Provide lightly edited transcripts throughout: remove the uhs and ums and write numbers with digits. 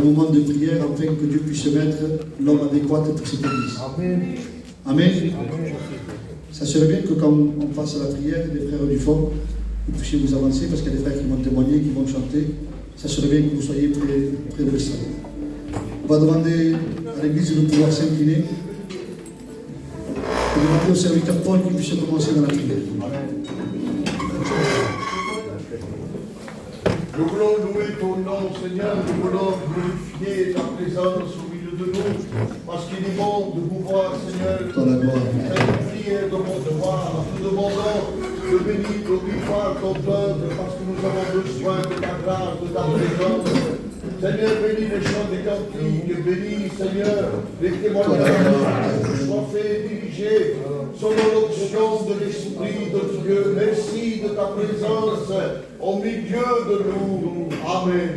un moment de prière afin que Dieu puisse mettre l'homme adéquat pour cette église. Amen. Amen. Ça serait bien que quand on fasse la prière, les frères du fond, vous puissiez vous avancer parce qu'il y a des frères qui vont témoigner, qui vont chanter. Ça serait bien que vous soyez près de ça. On va demander à l'église de pouvoir s'incliner. Et demander au serviteur Paul qu'il puisse commencer dans la prière. Nous voulons louer ton nom, Seigneur, nous voulons glorifier ta présence au milieu de nous, parce qu'il est bon de pouvoir, Seigneur, prier de mon devoir. Nous demandons de bénir, glorifier ton peuple, parce que nous avons besoin de ta grâce, de ta présence. Seigneur, bénis les chants des cantiques, bénis, Seigneur, les témoignages, que soient faits, dirigés, selon l'option de l'Esprit de Dieu. Merci de ta présence au milieu de nous. Amen.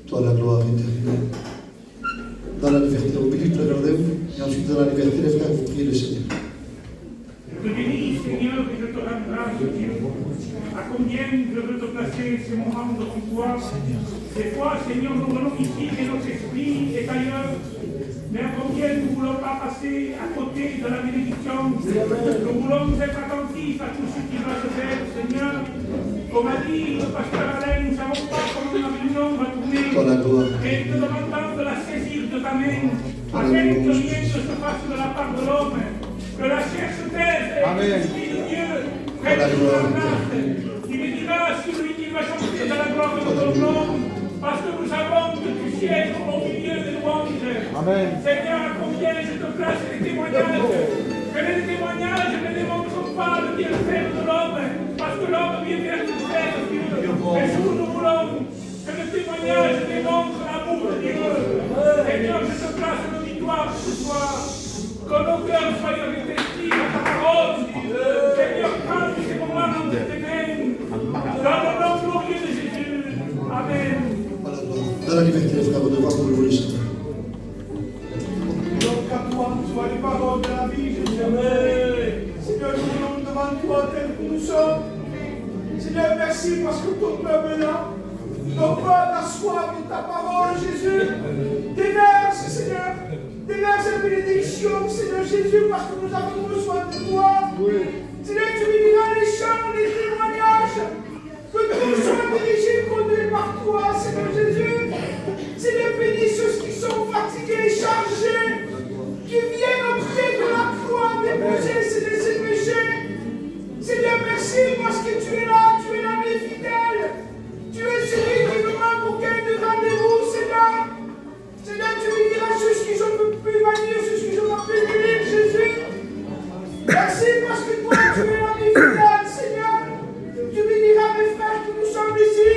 Toi la gloire éternelle. Dans la liberté, au milieu de la et ensuite dans la liberté, les frères, vous priez le Seigneur. Je te bénis, Seigneur, et je te rends grâce, Dieu. À combien je veux te placer ces moments devant toi. Des fois, Seigneur, nous venons ici et notre esprit est ailleurs. Mais à combien nous ne voulons pas passer à côté de la bénédiction. Nous voulons être attentifs à tout ce qui va se faire, Seigneur. Comme a dit le pasteur Alain, nous ne savons pas comment la réunion va tourner. Et te demandons de la saisir de ta main, afin que rien ne se fasse de la part de l'homme. Que la chair se taise et que l'Esprit de Dieu prenne la place. Tu me diras sur lui qui va chanter de la gloire de ton nom, parce que nous savons que tu sièges au milieu des louanges. Amen. Seigneur, à combien je te place les témoignages, que les témoignages ne démontrent pas le bienfait de l'homme, parce que l'homme vient vers le faire, Dieu. Mais nous voulons que le témoignage démontre l'amour de Dieu. Seigneur, je te place l'auditoire ce soir. Que nos cœurs soient réfléchis à ta parole. Seigneur, prends ces moments dans tes mains. Dans le nom glorieux de Jésus. Amen. Dans la liberté, les frères, vous devez vous lever le Seigneur. Donc à toi soient les paroles de la vie, Jésus. Seigneur, nous voulons devant toi tel que nous sommes. Seigneur, merci parce que ton peuple est là. Ton peuple a soif de ta parole, Jésus. Déverse, Seigneur. Déverse la bénédiction, Seigneur Jésus, parce que nous avons besoin de toi. Seigneur, tu béniras les chants, les témoignages. Que tout soit dirigé, conduit par toi, Seigneur Jésus. Seigneur, bénis ceux qui sont fatigués, chargés, qui viennent au pied de la croix déposer ses péchés. Seigneur, merci parce que tu es là mais fidèle. Tu es celui qui ne manque aucun de rendez-vous, Seigneur. Seigneur, tu me diras ceux qui ne peuvent plus venir, ceux qui ne peuvent plus venir, Jésus. Merci parce que toi, tu es l'ami fidèle, Seigneur. Tu béniras mes frères que nous sommes ici.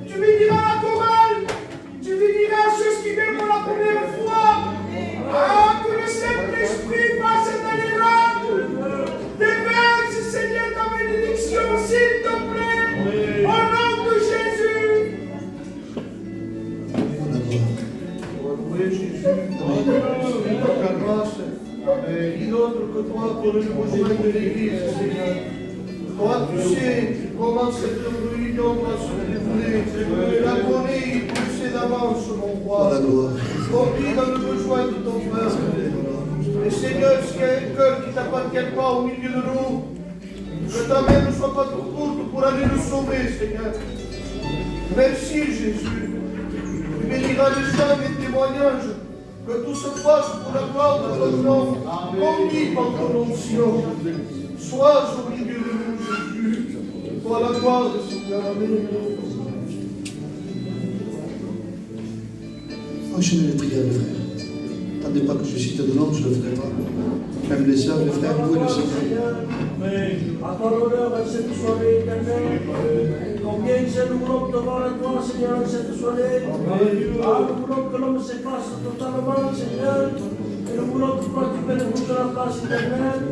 Tu béniras la chorale. Tu béniras ceux qui viennent pour la première fois. Ah, que le Saint-Esprit passe dans les rangs. Déverse, Seigneur, ta bénédiction, s'il te plaît. Au nom de Jésus. Qui d'autre que toi pour le besoin de l'Église, Seigneur. Toi, tu sais comment cette réunion va se dérouler. Tu la connais, tu le sais d'avance, mon roi. Compris dans le besoin de ton peuple. Et Seigneur, s'il y a un cœur qui ne t'appartient pas au milieu de nous, que ta main ne soit pas trop courte pour aller le sauver, Seigneur. Merci, Jésus. Tu béniras les chants et les témoignages. Que tout se fasse pour la gloire de ton nom, conduit par ton onction. Sois au milieu de nous, Jésus, pour la gloire de Seigneur. Amen. Enchaînez les prières, les frères. N'attendez pas que je cite de nom, je ne le ferai pas. Même les sœurs, les frères, louez le Seigneur. À ton honneur, cette soirée éternelle. Combien nous voulons devant la gloire, Seigneur, cette soirée. Ah, nous voulons que l'homme s'efface totalement, Seigneur. Et nous voulons que toi, tu pènes toute la place éternelle.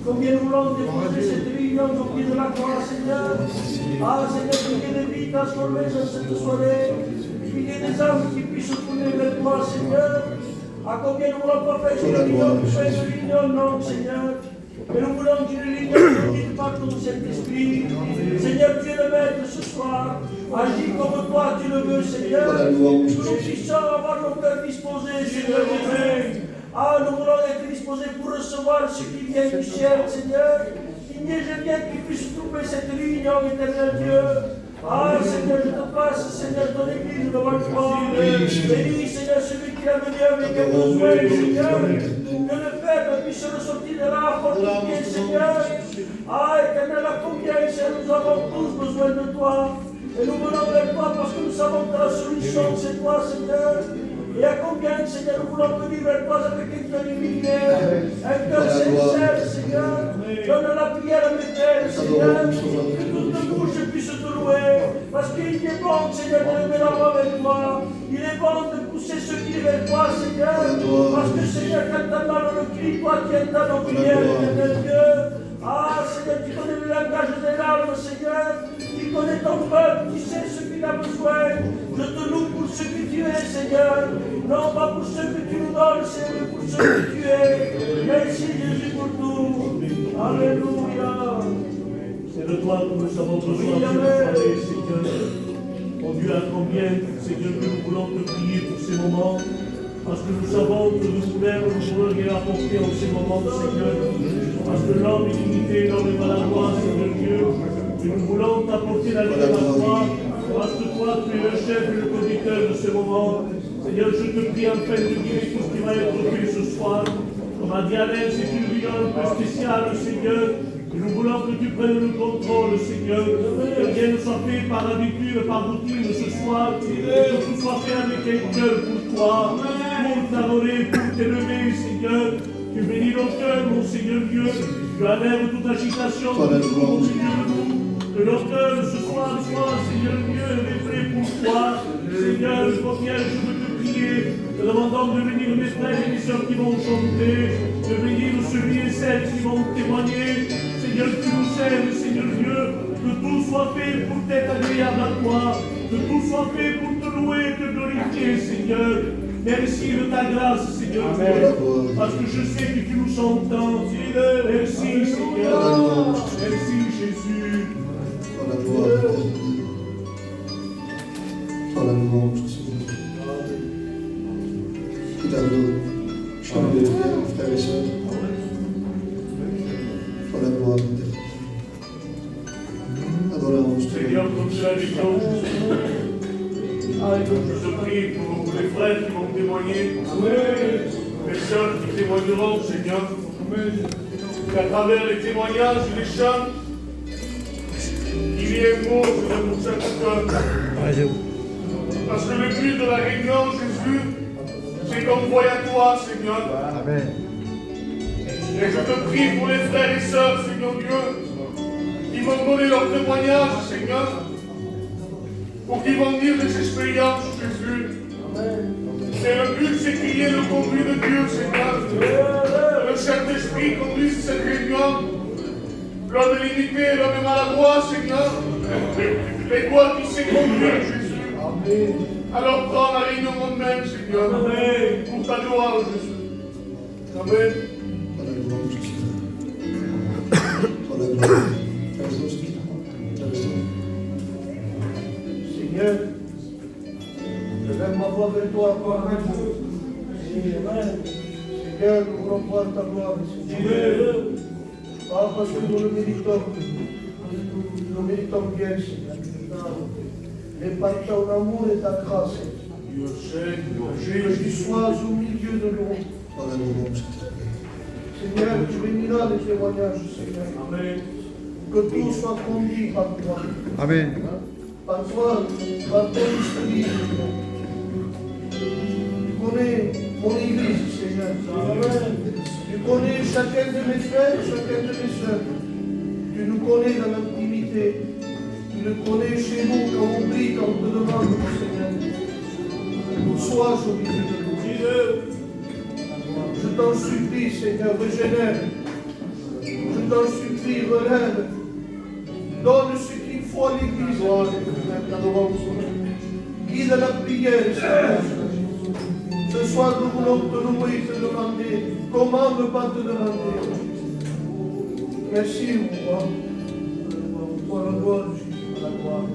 Combien nous voulons déposer cette réunion au pied de la croix, Seigneur. Ah, Seigneur, qu'il y ait des vies transformées dans cette soirée. Qu'il y ait des âmes qui puissent tourner vers toi, Seigneur. À combien nous voulons pas faire une réunion, non, Seigneur. Mais nous voulons qu'une réunion conduite par ton Saint-Esprit. Seigneur, tu es le maître ce soir. Agis comme toi tu le veux, Seigneur. Pour la louange. Nous puissions avoir nos cœurs disposés, Seigneur Jésus. Ah, nous voulons être disposés pour recevoir ce qui vient du ciel, Seigneur. Qu'il n'y ait rien qui puisse trouver cette réunion, éternel Dieu. Ah, Seigneur, je te passe, Seigneur, ton église devant toi. Bénis, Seigneur, celui qui a venu avec un besoin, Seigneur. Que le faible puisse ressortir de là, fortifié, Seigneur. Ah, éternel, à combien, Seigneur, nous avons tous besoin de toi. Et nous venons vers toi parce que nous savons que la solution, c'est toi, Seigneur. Et à combien, Seigneur, nous voulons venir vers toi avec un cœur humilié, un cœur sincère, Seigneur. Donne la prière à mes pères, Seigneur. Que toute bouche puisse te louer. Parce qu'il est bon, Seigneur, de lever la voix vers toi. Il est bon de pousser ceux qui vers toi, Seigneur. Parce que, Seigneur, quand ta parole le crie, toi qui entends nos prières, éternel Dieu. Ah, Seigneur, tu connais le langage des larmes, Seigneur. Tu connais ton peuple, tu sais ce qu'il a besoin. Je te loue pour ce que tu es, Seigneur. Non pas pour ce que tu nous donnes, Seigneur, mais pour ce que tu es. Merci, Jésus, pour tout. Alléluia. C'est de toi que nous avons besoin de parler, Seigneur. Mon Dieu, à combien, Seigneur, que nous voulons te prier pour ces moments. Parce que nous savons que nous-mêmes, nous pouvons rien apporter en ces moments, Seigneur. Parce que l'homme est limité, l'homme est maladroit, Seigneur Dieu. Et nous voulons t'apporter la lumière à toi. Parce que toi, tu es le chef et le conducteur de ce moment. Seigneur, je te prie enfin de guider tout ce qui va être fait ce soir. Comme a dit Alain, c'est une vie un peu spéciale, Seigneur. Et nous voulons que tu prennes le contrôle, Seigneur. Que rien ne soit fait par habitude, par routine ce soir. Et que tout soit fait avec un cœur pour toi. Pour t'adorer, pour t'élever, Seigneur. Tu bénis nos cœurs, mon Seigneur Dieu. Tu enlèves toute agitation, mon Dieu de nous. Que nos cœurs ce soir soient, Seigneur Dieu, révélés pour toi. Seigneur, combien je veux te prier. Te demandons de bénir mes frères et mes sœurs qui vont chanter. De bénir celui et celles qui vont témoigner. Seigneur, tu nous aides, Seigneur Dieu. Que tout soit fait pour t'être agréable à toi. Que tout soit fait pour te louer, te glorifier, Seigneur. Merci de ta grâce, Seigneur Dieu. Parce que je sais que tu nous entends. Merci, Seigneur. Merci, Jésus. Toi la gloire. Toi la louange, Seigneur. Tout à l'heure, chantez, frères et sœurs. Toi la gloire. Adorons, Seigneur, comme tu as dit, je te prie pour les frères qui vont témoigner, les sœurs qui témoigneront, Seigneur, qu'à travers les témoignages et les chants, il y ait un mot pour chaque cœur. Parce que le but de la réunion, Jésus, c'est qu'on voie à toi, Seigneur. Amen. Et je te prie pour les frères et sœurs, Seigneur Dieu, qui vont donner leur témoignage, Seigneur, pour qu'ils vont dire des expériences, Jésus. Et le but, c'est qu'il y ait le conduit de Dieu, Seigneur. Que le Saint-Esprit conduise cette réunion. L'homme est limité, l'homme est maladroit, Seigneur. Mais toi qui sais conduire, Jésus. Amen. Alors prends la réunion en même, Seigneur. Amen. Pour ta gloire, Jésus. Amen. Toi la louange, Seigneur. Toi la gloire. Seigneur, je lève ma voix vers toi encore un peu. Seigneur, nous voulons voir ta gloire, Seigneur. Pas parce que nous le méritons. Nous méritons bien, Seigneur. Mais par ton amour et ta grâce, que tu sois au milieu de nous. Toi la louange, Seigneur, tu béniras les témoignages, Seigneur. Amen. Que tout soit conduit par toi. Amen. Par toi, par ton esprit. Tu connais mon église, Seigneur. Tu connais chacun de mes frères, chacun de mes soeurs. Tu nous connais dans l'intimité. Tu le connais chez nous quand on prie, quand on te demande, mon Seigneur. Sois au milieu de nous. Je t'en supplie, Seigneur, régénère. Je t'en supplie, relève. Donne ce qu'il faut à l'église. Guide la prière, Seigneur. Ce soir, nous voulons te louer, te demander. Comment ne pas te demander? Merci, mon roi. Pour la gloire, Jésus, pour la gloire.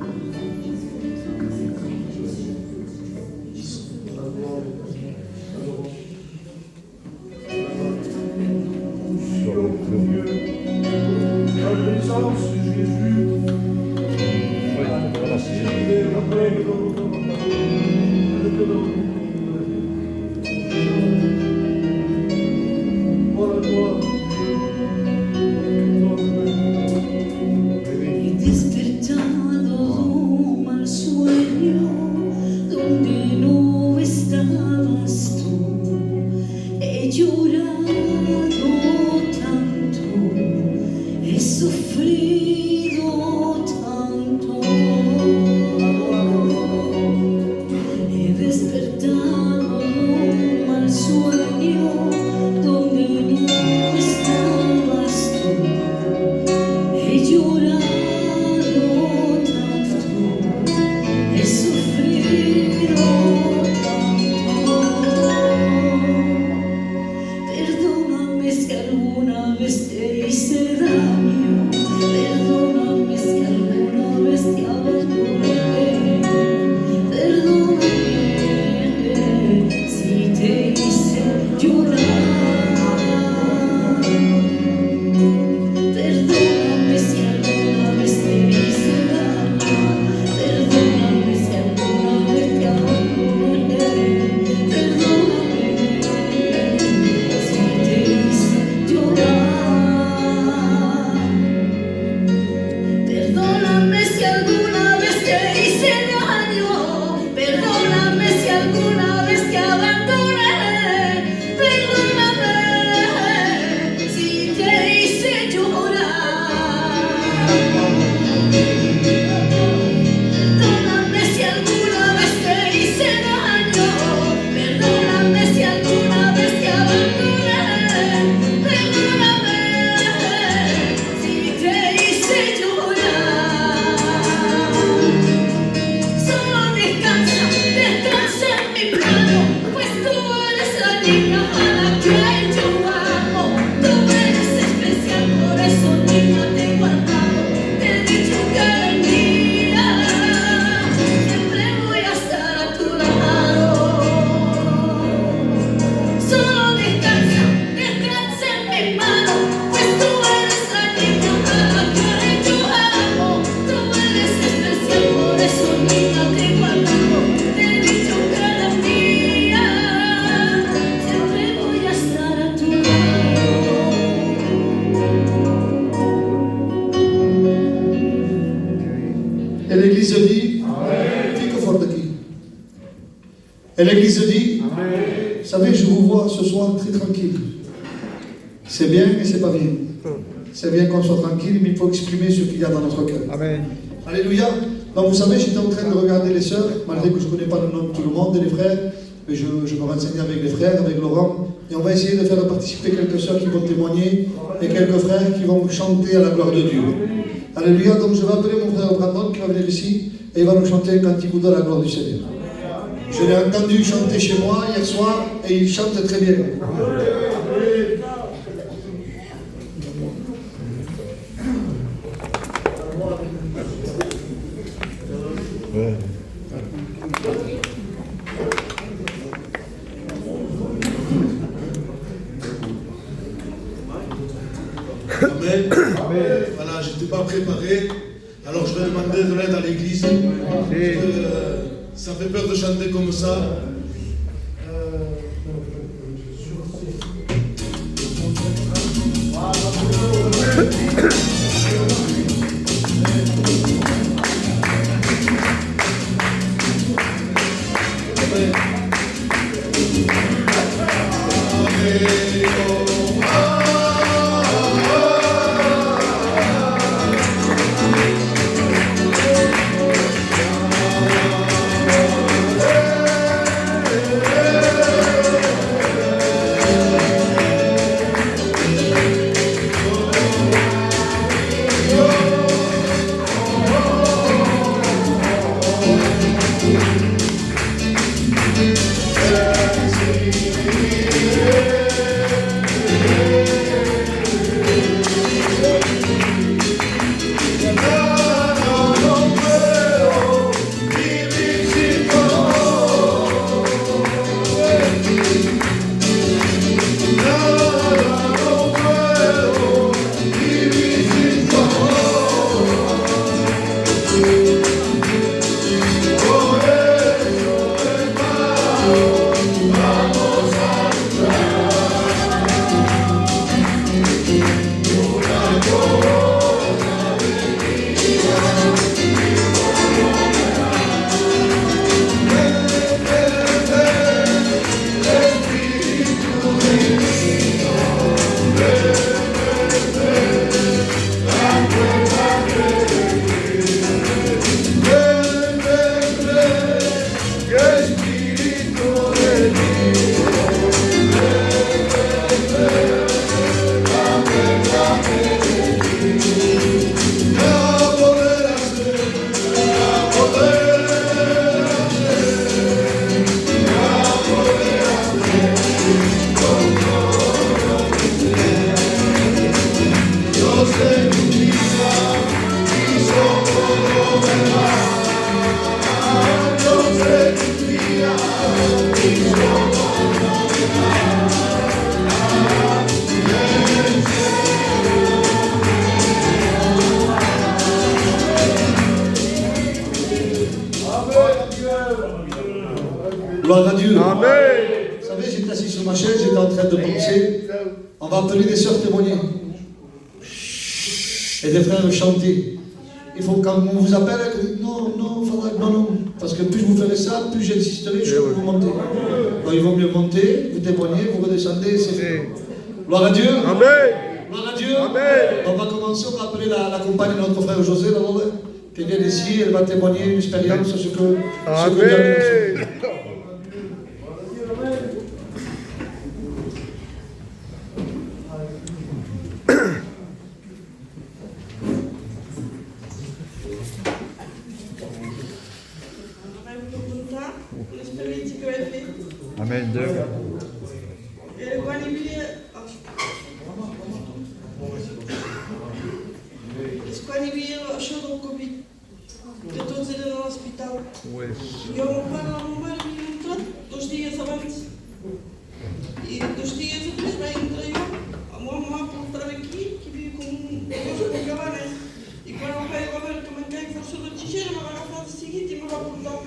Et l'Église dit, et l'Église dit, vous savez, je vous vois ce soir très tranquille. C'est bien et c'est pas bien. C'est bien qu'on soit tranquille, mais il faut exprimer ce qu'il y a dans notre cœur. Amen. Alléluia. Donc vous savez, j'étais en train de regarder les sœurs, malgré que je ne connais pas le nom de tout le monde, et les frères, mais je me renseignais avec les frères, avec Laurent, et on va essayer de faire participer quelques sœurs qui vont témoigner, et quelques frères qui vont chanter à la gloire de Dieu. Alléluia. Donc je vais appeler mon frère Brandon qui va venir ici, et il va nous chanter un cantique à la gloire du Seigneur. Je l'ai entendu chanter chez moi hier soir, et il chante très bien. Amen. Voilà, je n'étais pas préparé. Alors je vais demander de l'aide à l'église. Ça fait peur de chanter comme ça. Gloire à Dieu. Amen. Vous savez, j'étais assis sur ma chaise, j'étais en train de penser. On va appeler des sœurs témoigner. Et des frères chanter. Il faut quand on vous appelle, non, frère, non. Parce que plus vous ferez ça, plus j'insisterai jusqu'à ce que vous montez. Donc il vaut mieux monter, vous témoignez, vous redescendez, c'est fait. Gloire à Dieu. Amen. Gloire à Dieu. Amen. On va commencer, on va appeler la compagne de notre frère José, d'abord, qui vient ici, elle va témoigner une expérience sur ce que Dieu a fait. L'esperienza che avete. Amen. fazer no hospital. E eu não paro lá no mar e me entrar 2 dias antes. E 2 dias depois bem entrei eu, a mamãe por estar aqui, que vive com um cabanas. E quando vai agora também tem força do tijolo, mas vai fazer o seguinte e me vai portar.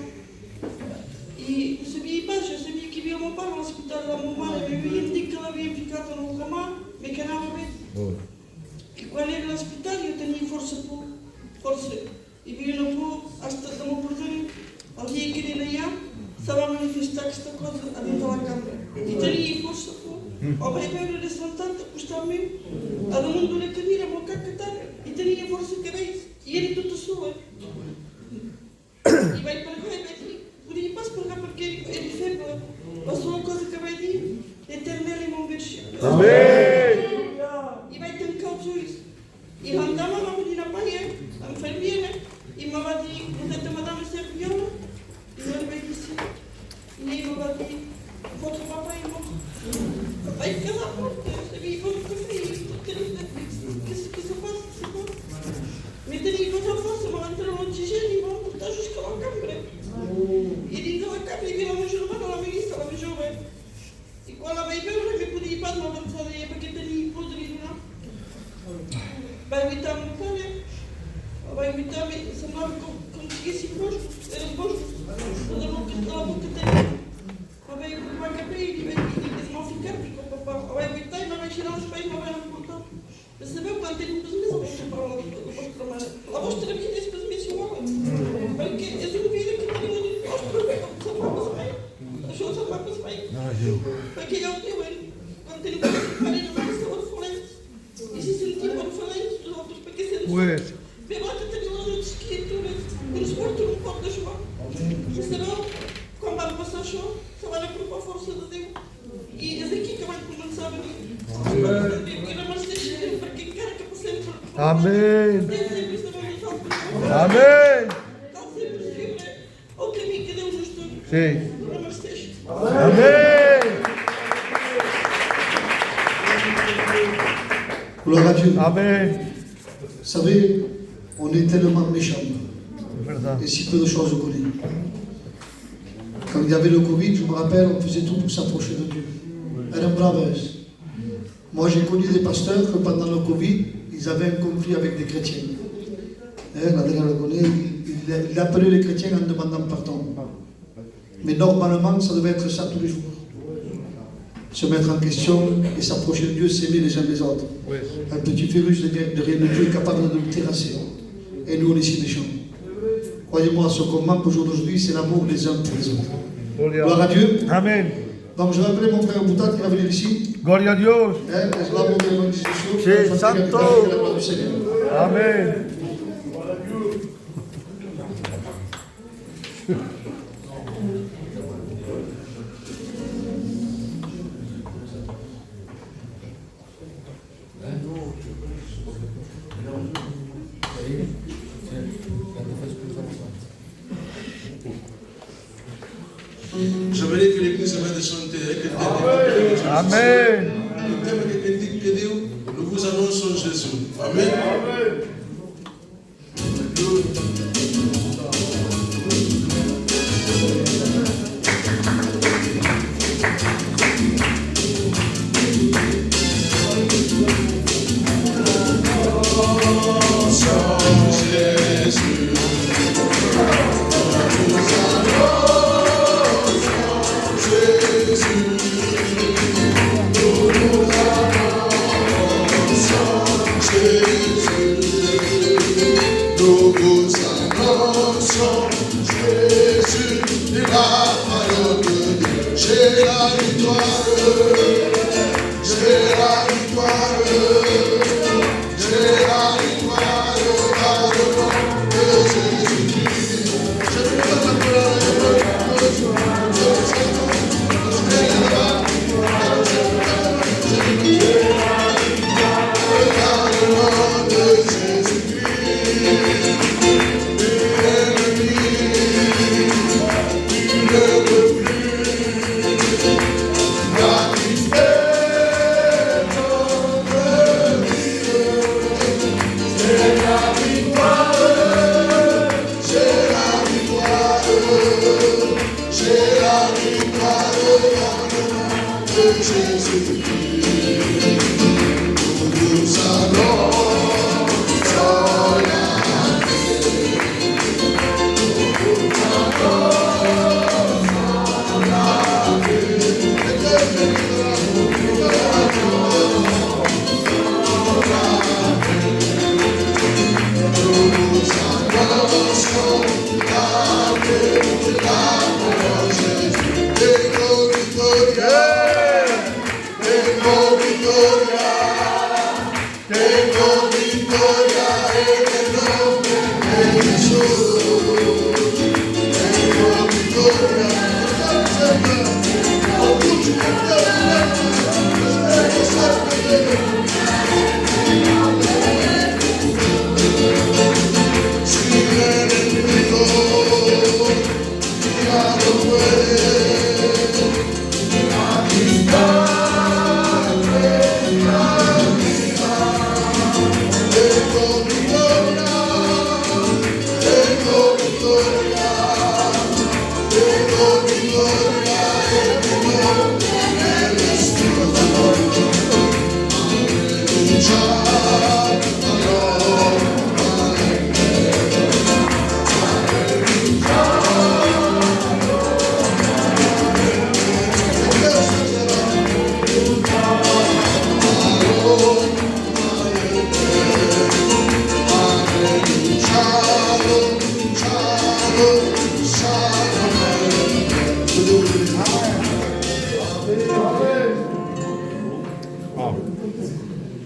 E eu sabia embaixo, eu sabia que havia uma pá no hospital da mamãe, eu me disse que ela havia ficado no camarão, me quedava bem. E quando era no hospital eu tinha força. E vi no povo, hasta de uma oportunidade, ao dia que ele ia, estava a manifestar esta coisa dentro da câmara. E tinha força. Ao bem ver esse levantante, custava-me, a do mundo lhe tinha a boca que estava, e tinha força que era isso. E ele tudo sua. E vai para cá e vai dizer, podia passar para cá porque ele fez, passou uma coisa que vai dizer, eterno e vão ver. Amém! E vai ter que juiz. E andava na menina paia, a enfermeira, e me vai dizer, você tem madame serviola, e ele vai dizer, e aí me vai dizer, votre papai est mort. Vai casar porque eu vou qu'est-ce qui se passe, c'est quoi? Mais tenez vos enfants, ça va rentrer dans l'oxygène, ils vont porter jusqu'à la cambre. Ils disent à la cambre, ils viennent à musulman dans la milice, à la musulman. Et quand la veille, je ne pouvais pas demander de faire parce que tenez pour de l'île. Ben 8 ans, mon père, ben 8 ans, mais ça m'a comme si proche, et le proche, dans la boca tenez. Vabbè, ma capelli sono ficcati con papà. Vabbè, vittai, ma ci non spai, ma vai a portare. Per sapere quante cose mi parlano di vostra madre. La vostra vita è spesmissima. Perché è una vita che ti dico di vostro, non sai. Lasciamo sapere cosa fai. Perché io devo, quante le cose fare non è stato orfano. E si sentiva orfano, perché se non so. Però te ne ho scritture, con sport un po' di sua. Se no, quando va a passare ça va pour pas force de Dieu. E esse aqui que vai começar a vir. Amém. Amém. Sim. Amém. Gloire à Dieu. Amen. Vous savez, on est tellement méchants. Et si peu de choses on connaît. Quand il y avait le Covid, je me rappelle, on faisait tout pour s'approcher de Dieu. Eran braves. Moi, j'ai connu des pasteurs que pendant le Covid, ils avaient un conflit avec des chrétiens. La dernière le connaît, il appelait les chrétiens en demandant pardon. Mais normalement, ça devait être ça tous les jours. Se mettre en question et s'approcher de Dieu, s'aimer les uns les autres. Oui. Un petit virus de rien de Dieu est capable de le terrasser. Et nous, on est si méchants. Croyez-moi, ce qu'on manque aujourd'hui, c'est l'amour des uns pour les autres. Gloire à Dieu. Amen. Donc je vais appeler mon frère Boutat qui va venir ici. Gloria a Dios. Es l'amour de l'évangélisation. Sí, santo. La gloire du Seigneur. Amen. J'aimerais que l'église va de chanter. Amen. Le thème que Dieu, nous vous annonçons Jésus. Amen.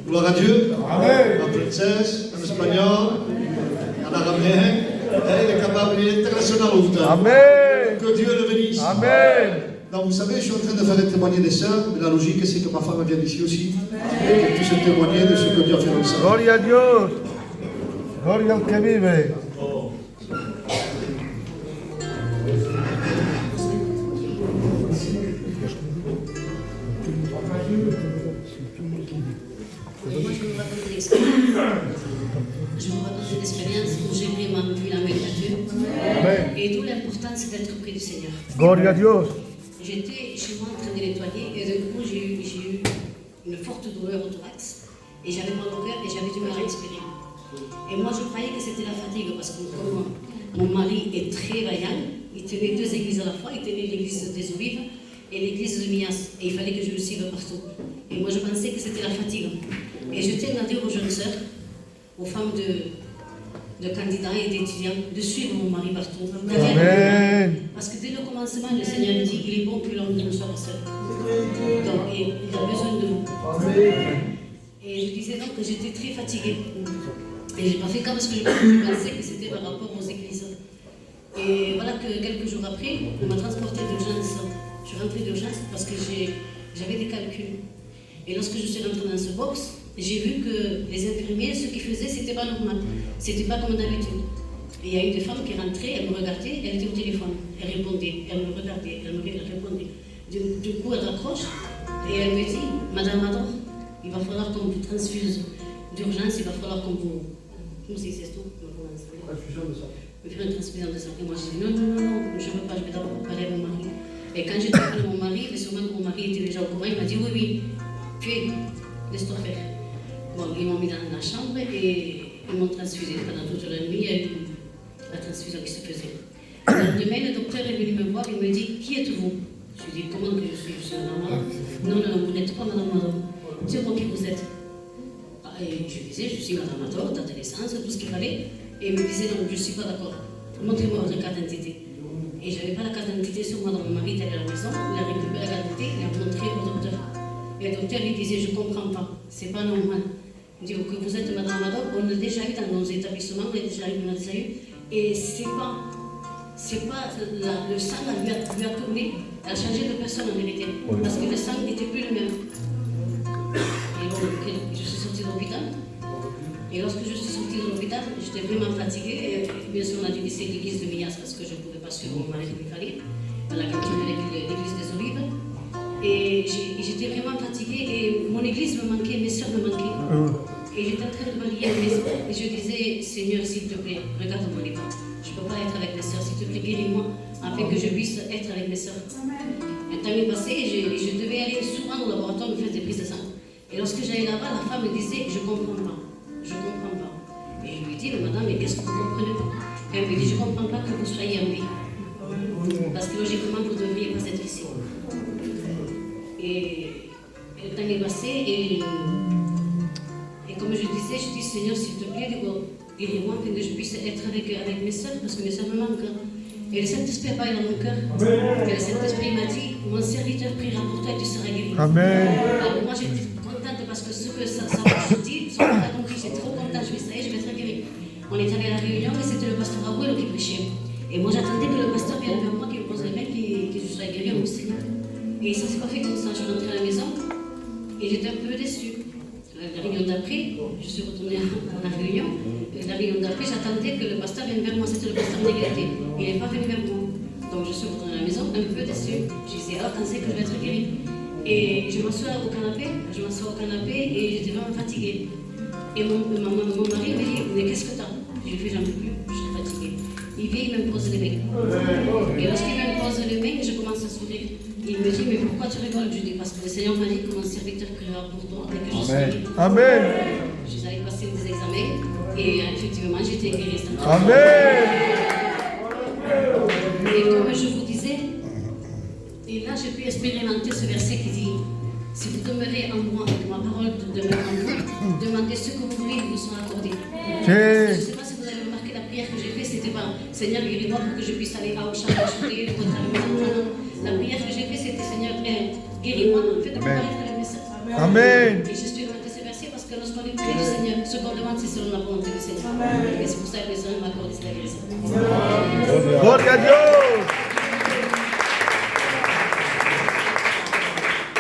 Gloire à Dieu. Amen. En français, en espagnol, en araméen. Il est capable d'international autant. Amen. Que Dieu le bénisse. Amen. Donc vous savez, je suis en train de faire témoigner des sœurs, mais la logique c'est que ma femme vient d'ici aussi, et qu'elle puisse témoigner de ce que Dieu a fait dans ça. Gloria a Dios. Gloria al que vive. Moi, je vous raconte l'expérience. Je vous raconte une expérience où j'ai vraiment vu la main de Dieu. Amen. Et d'où l'importance d'être près du Seigneur. Gloria a Dios. J'étais chez moi en train de nettoyer et d'un coup j'ai eu une forte douleur au thorax et j'avais mal au cœur et j'avais du mal à respirer. Et moi je croyais que c'était la fatigue parce que comme mon mari est très vaillant, il tenait deux églises à la fois, il tenait l'église des Olives et l'église de Mias et il fallait que je le suive partout. Et moi je pensais que c'était la fatigue. Et je tiens à dire aux jeunes sœurs, aux femmes de candidats et d'étudiants, de suivre mon mari partout. Amen. Parce que dès le commencement, le Seigneur dit qu'il est bon que l'homme ne soit pas seul. Donc, il a besoin de vous. Amen. Et je disais donc que j'étais très fatiguée. Et je n'ai pas fait cas parce que je pensais que c'était par rapport aux églises. Et voilà que quelques jours après, on m'a transportée d'urgence. Je suis rentrée d'urgence parce que j'avais des calculs. Et lorsque je suis rentrée dans ce box, j'ai vu que les infirmiers, ce qu'ils faisaient, c'était pas normal. C'était pas comme d'habitude. Et il y a eu des femmes qui rentraient, elles me regardaient, elles étaient au téléphone. Elles répondaient, elles me regardaient, elles me répondaient. Du coup, elle raccroche et elle me dit, Madame Ador, il va falloir qu'on vous transfuse d'urgence, il va falloir qu'on vous... Comment c'est tout? Transfusion de sang. Me faire une transfusion de sang. Et moi, j'ai dit, non, je ne veux pas, je vais d'abord parler à mon mari. Et quand j'ai parlé à mon mari, mais sûrement que mon mari était déjà au courant, il m'a dit, oui, fais, laisse-toi faire. Bon, ils m'ont mis dans la chambre et ils m'ont transfusé. Pendant toute la nuit, il y a eu la transfusion qui se faisait. Le lendemain, le docteur est venu me voir, il me dit, qui êtes-vous? Je lui ai dit, comment que je suis madame Ador? Non, vous n'êtes pas madame Ador. Dites-moi qui vous êtes. Et je disais, je suis madame Ador, date de naissance, tout ce qu'il fallait. Et il me disait, non, je ne suis pas d'accord. Montrez-moi votre carte d'identité. Et je n'avais pas la carte d'identité sur moi, donc mon mari était à la maison, il a récupéré la carte d'identité, il a montré au docteur. Et le docteur lui disait, je ne comprends pas, c'est pas normal. Il dit que vous êtes madame Ador, on l'a déjà eu dans nos établissements, on l'a déjà eu, et c'est pas le sang lui a tourné, elle a changé de personne en vérité, parce que le sang n'était plus le même. Et donc, je suis sortie de l'hôpital, et lorsque je suis sortie de l'hôpital, j'étais vraiment fatiguée, et bien sûr on a dû laisser l'église de Mias parce que je ne pouvais pas suivre mon mari comme il fallait, on a continué avec l'église des Olives. Et j'étais vraiment fatiguée et mon église me manquait, mes soeurs me manquaient. Et j'étais en train de balayer la maison et je disais, Seigneur, s'il te plaît, regarde-moi les pas. Je ne peux pas être avec mes soeurs, s'il te plaît, guéris-moi afin que je puisse être avec mes soeurs. Un temps est passé et je devais aller souvent lorsque j'allais là-bas, la femme me disait, je ne comprends pas. Je ne comprends pas. Et je lui dis, mais madame, mais qu'est-ce que vous ne comprenez pas? Elle me dit, je ne comprends pas que vous soyez en vie. Parce que logiquement, vous ne devriez pas être ici. Et le temps est passé et comme je disais, je dis, Seigneur, s'il te plaît, guéris-moi, que je puisse être avec mes soeurs, parce que mes soeurs me manquent. Et le Saint-Esprit a parlé dans mon cœur. Et le Saint-Esprit m'a dit, mon serviteur priera pour toi et tu seras guéri. Amen. Alors moi j'étais contente parce que ce que ça m'a dit, ce qu'on a compris, j'étais trop contente, je me disais, je vais être guérie. On est allé à la réunion et c'était le pasteur Abuelo qui prêchait. Et moi j'attendais que le pasteur vienne vers moi, qu'il me pose les mains, que je sois guérie au Seigneur. Et ça s'est pas fait comme ça. Je suis rentrée à la maison et j'étais un peu déçue. La réunion d'après, je suis retournée à la réunion. Et la réunion d'après, j'attendais que le pasteur vienne vers moi. C'était le pasteur Négrité. Il n'est pas venu vers moi. Donc je suis retournée à la maison un peu déçue. Je disais, alors quand c'est que je vais être guérie? Et je m'assois au canapé et j'étais vraiment fatiguée. Et mon mari me dit, mais qu'est-ce que t'as? J'ai fait, j'en peux plus, je suis fatiguée. Il vient, il me pose les mains. Et lorsqu'il me pose les mains, je commence à sourire. Il me dit, mais pourquoi tu rigoles? Je dis, parce que le Seigneur m'a dit que mon serviteur priera pour toi et que je suis guérie. Amen. Je suis allée passer des examens et effectivement, j'étais guérie. Amen. Et comme je vous disais, et là j'ai pu expérimenter ce verset qui dit, si vous demeurez en moi et que ma parole demeure en vous, demandez ce que vous voulez, il vous sera accordé. Je ne sais pas si vous avez remarqué la prière que j'ai faite, c'était pas Seigneur, guéris-moi pour que je puisse aller à Auchan acheter le contrat de maison. La prière que j'ai faite, c'était Seigneur, guéris-moi, faites-moi paraître le message. Amen. Et j'ai expérimenté ce verset parce que lorsqu'on est prié du Seigneur, ce qu'on demande, c'est selon la volonté du Seigneur. Et c'est pour ça que le Seigneur m'a accordé cette guérison. Gloire à Dieu.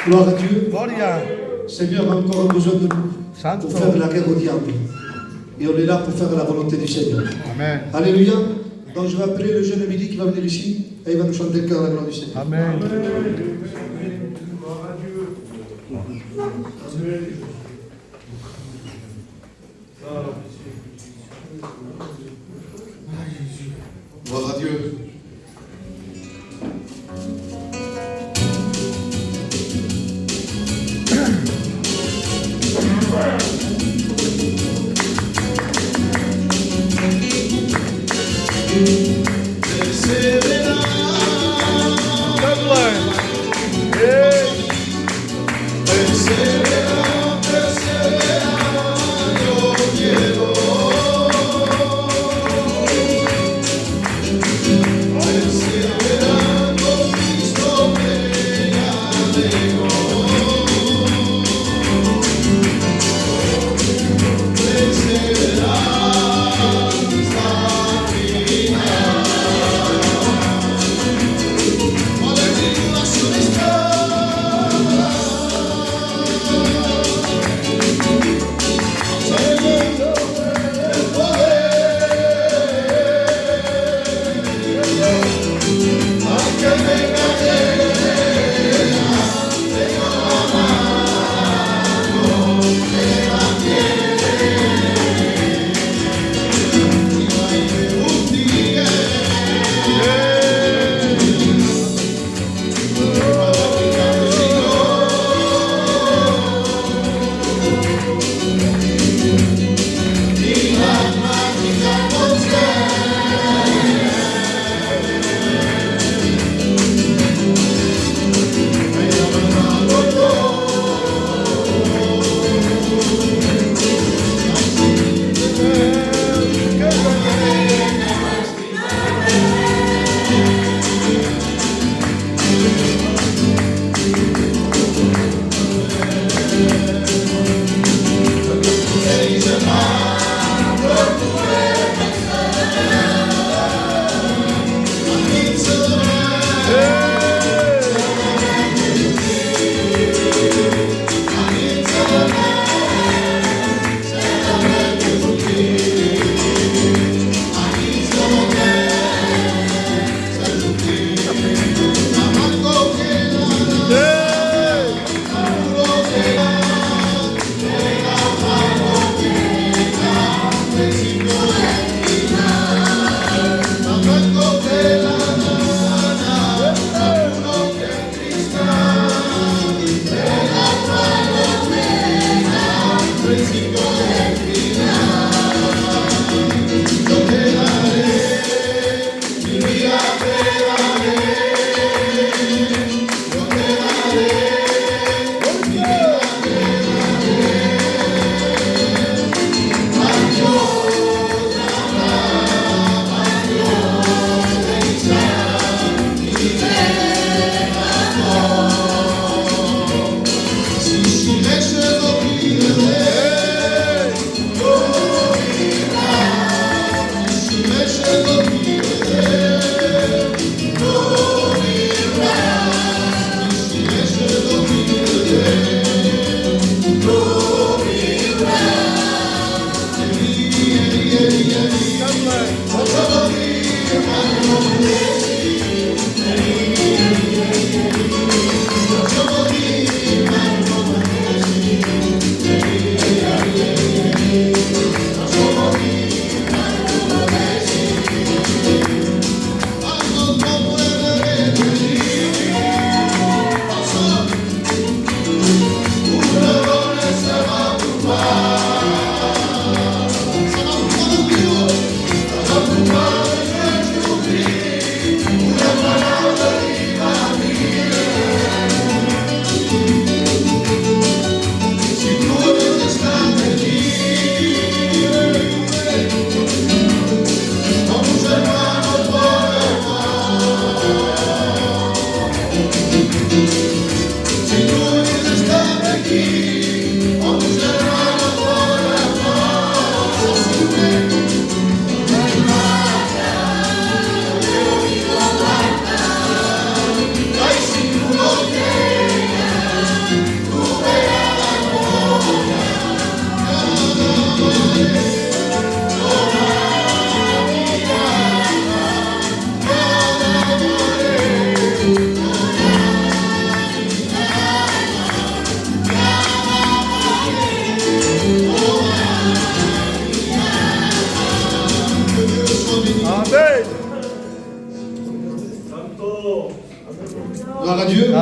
Gloire à Dieu. Gloria. Seigneur a encore besoin de nous pour faire la guerre au diable. Et on est là pour faire la volonté du Seigneur. Amen. Alléluia. Donc je vais appeler le jeune Émilie qui va venir ici et il va nous chanter le cœur à la gloire du Seigneur. Amen. Gloire à Dieu. Perseverante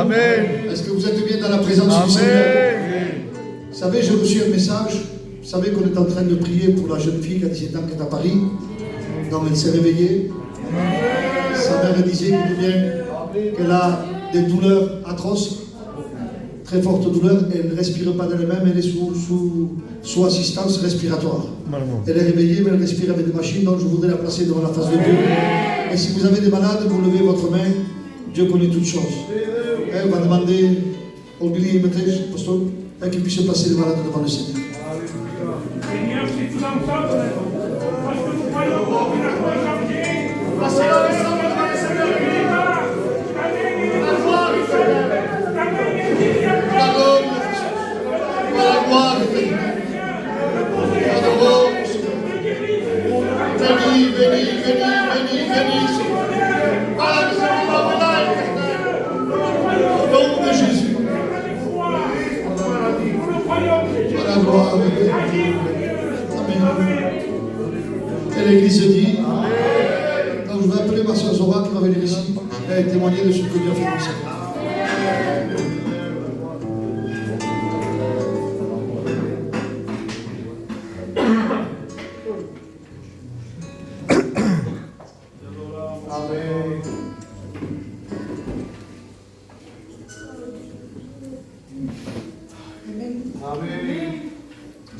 Amen. Est-ce que vous êtes bien dans la présence du Seigneur? Amen. Vous savez, j'ai reçu un message. Vous savez qu'on est en train de prier pour la jeune fille qui a 17 ans qui est à Paris. Donc elle s'est réveillée. Sa mère disait qu'elle a des douleurs atroces, très fortes douleurs. Elle ne respire pas d'elle-même, elle est sous assistance respiratoire. Elle est réveillée, mais elle respire avec des machines, donc je voudrais la placer devant la face de Dieu. Et si vous avez des malades, vous levez votre main. Dieu connaît toutes choses. Elle va demander au Billy pasteur, qu'il puisse placer les malades devant le Seigneur. Seigneur, c'est tout ensemble, parce que nous croyons que la foi est changée. Passez dans les cendres de Seigneur. La gloire du Seigneur. La gloire du Seigneur. Béni, béni, béni, béni, béni. Au nom de Jésus. La gloire de Dieu. Amen. Et l'Église dit. Donc je vais appeler ma soeur Zora qui va venir ici et témoigner de ce que Dieu a fait pour ça.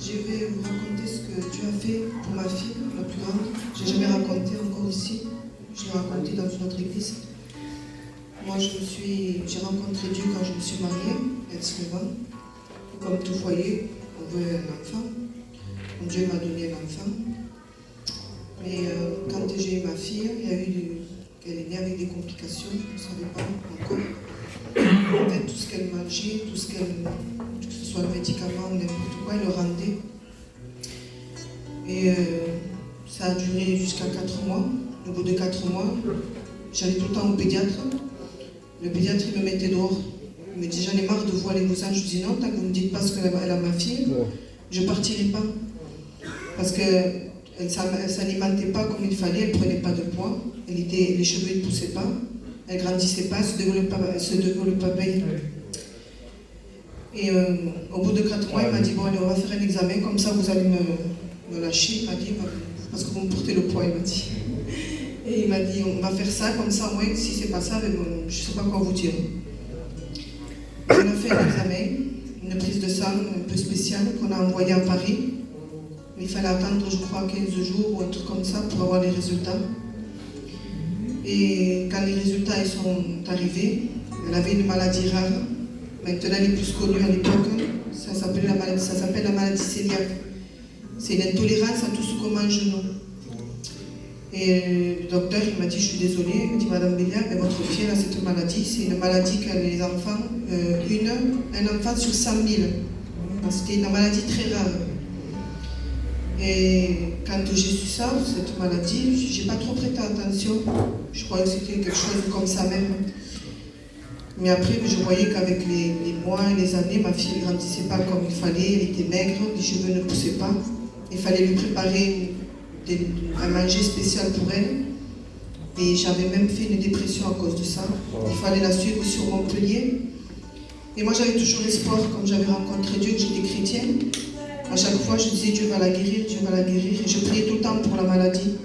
Je vais vous raconter ce que Dieu a fait pour ma fille, la plus grande. Je n'ai jamais raconté encore ici. Je l'ai raconté dans une autre église. Moi, j'ai rencontré Dieu quand je me suis mariée, à 19 ans. Comme tout foyer, on veut un enfant. Donc, Dieu m'a donné un enfant. Mais quand j'ai eu ma fille, elle est née avec des complications. Je ne savais pas encore. Peut-être tout ce qu'elle mangeait, que ce soit le médicament, n'importe quoi, elle le rendait. Et ça a duré jusqu'à 4 mois. Au bout de 4 mois, j'allais tout le temps au pédiatre. Le pédiatre, il me mettait dehors. Il me dit, j'en ai marre de voir les moussages. Je dis non, tant que vous ne me dites pas ce qu'elle a ma fille, je ne partirai pas. Parce qu'elle ne s'alimentait pas comme il fallait, elle ne prenait pas de poids, les cheveux ne poussaient pas, elle ne grandissait pas, elle se développait pas bien. Et au bout de 4 mois, il m'a dit, bon allez, on va faire un examen, comme ça vous allez me lâcher, il m'a dit, parce que vous me portez le poids, il m'a dit. Et il m'a dit, on va faire ça, comme ça, au moins, si c'est pas ça, je ne sais pas quoi vous dire. On a fait un examen, une prise de sang un peu spéciale qu'on a envoyée à Paris. Il fallait attendre, je crois, 15 jours ou un truc comme ça pour avoir les résultats. Et quand les résultats ils sont arrivés, elle avait une maladie rare. Maintenant, elle est plus connue à l'époque. Ça s'appelle la maladie cœliaque. C'est une intolérance à tout ce qu'on mange nous. Et le docteur, il m'a dit, je suis désolée, il m'a dit, Madame Béliard, mais votre fille a cette maladie. C'est une maladie que les enfants, un enfant sur 100 000. C'était une maladie très rare. Et quand j'ai su ça, cette maladie, j'ai pas trop prêté attention. Je croyais que c'était quelque chose comme ça même. Mais après, je voyais qu'avec les mois et les années, ma fille ne grandissait pas comme il fallait, elle était maigre, les cheveux ne poussaient pas. Il fallait lui préparer un manger spécial pour elle. Et j'avais même fait une dépression à cause de ça. Il fallait la suivre sur Montpellier. Et moi, j'avais toujours espoir, comme j'avais rencontré Dieu, que j'étais chrétienne. À chaque fois, je disais, Dieu va la guérir, Dieu va la guérir. Et je priais tout le temps pour la maladie.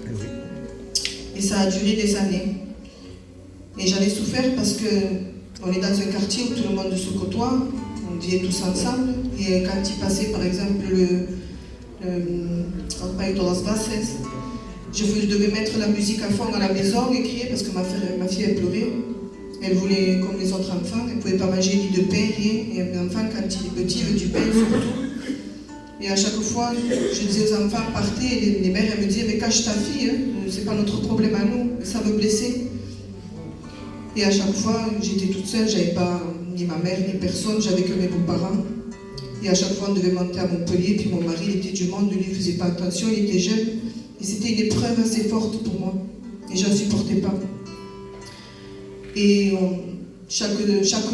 Et ça a duré des années. Et j'en ai souffert parce qu'on est dans un quartier où tout le monde se côtoie. On vivait tous ensemble. Et quand il passait, par exemple, je devais mettre la musique à fond à la maison et crier parce que ma fille, elle pleurait. Elle voulait, comme les autres enfants, elle ne pouvait pas manger ni de pain, rien. Et un enfant, quand il est petit, il veut du pain surtout. Et à chaque fois, je disais aux enfants, partez, et les mères, elles me disaient, mais cache ta fille, hein, c'est pas notre problème à nous, ça me blessait. Et à chaque fois, j'étais toute seule, j'avais pas ni ma mère, ni personne, j'avais que mes beaux-parents. Et à chaque fois, on devait monter à Montpellier, puis mon mari, il était du monde, lui, il faisait pas attention, il était jeune. Et c'était une épreuve assez forte pour moi. Et je ne supportais pas. Et chaque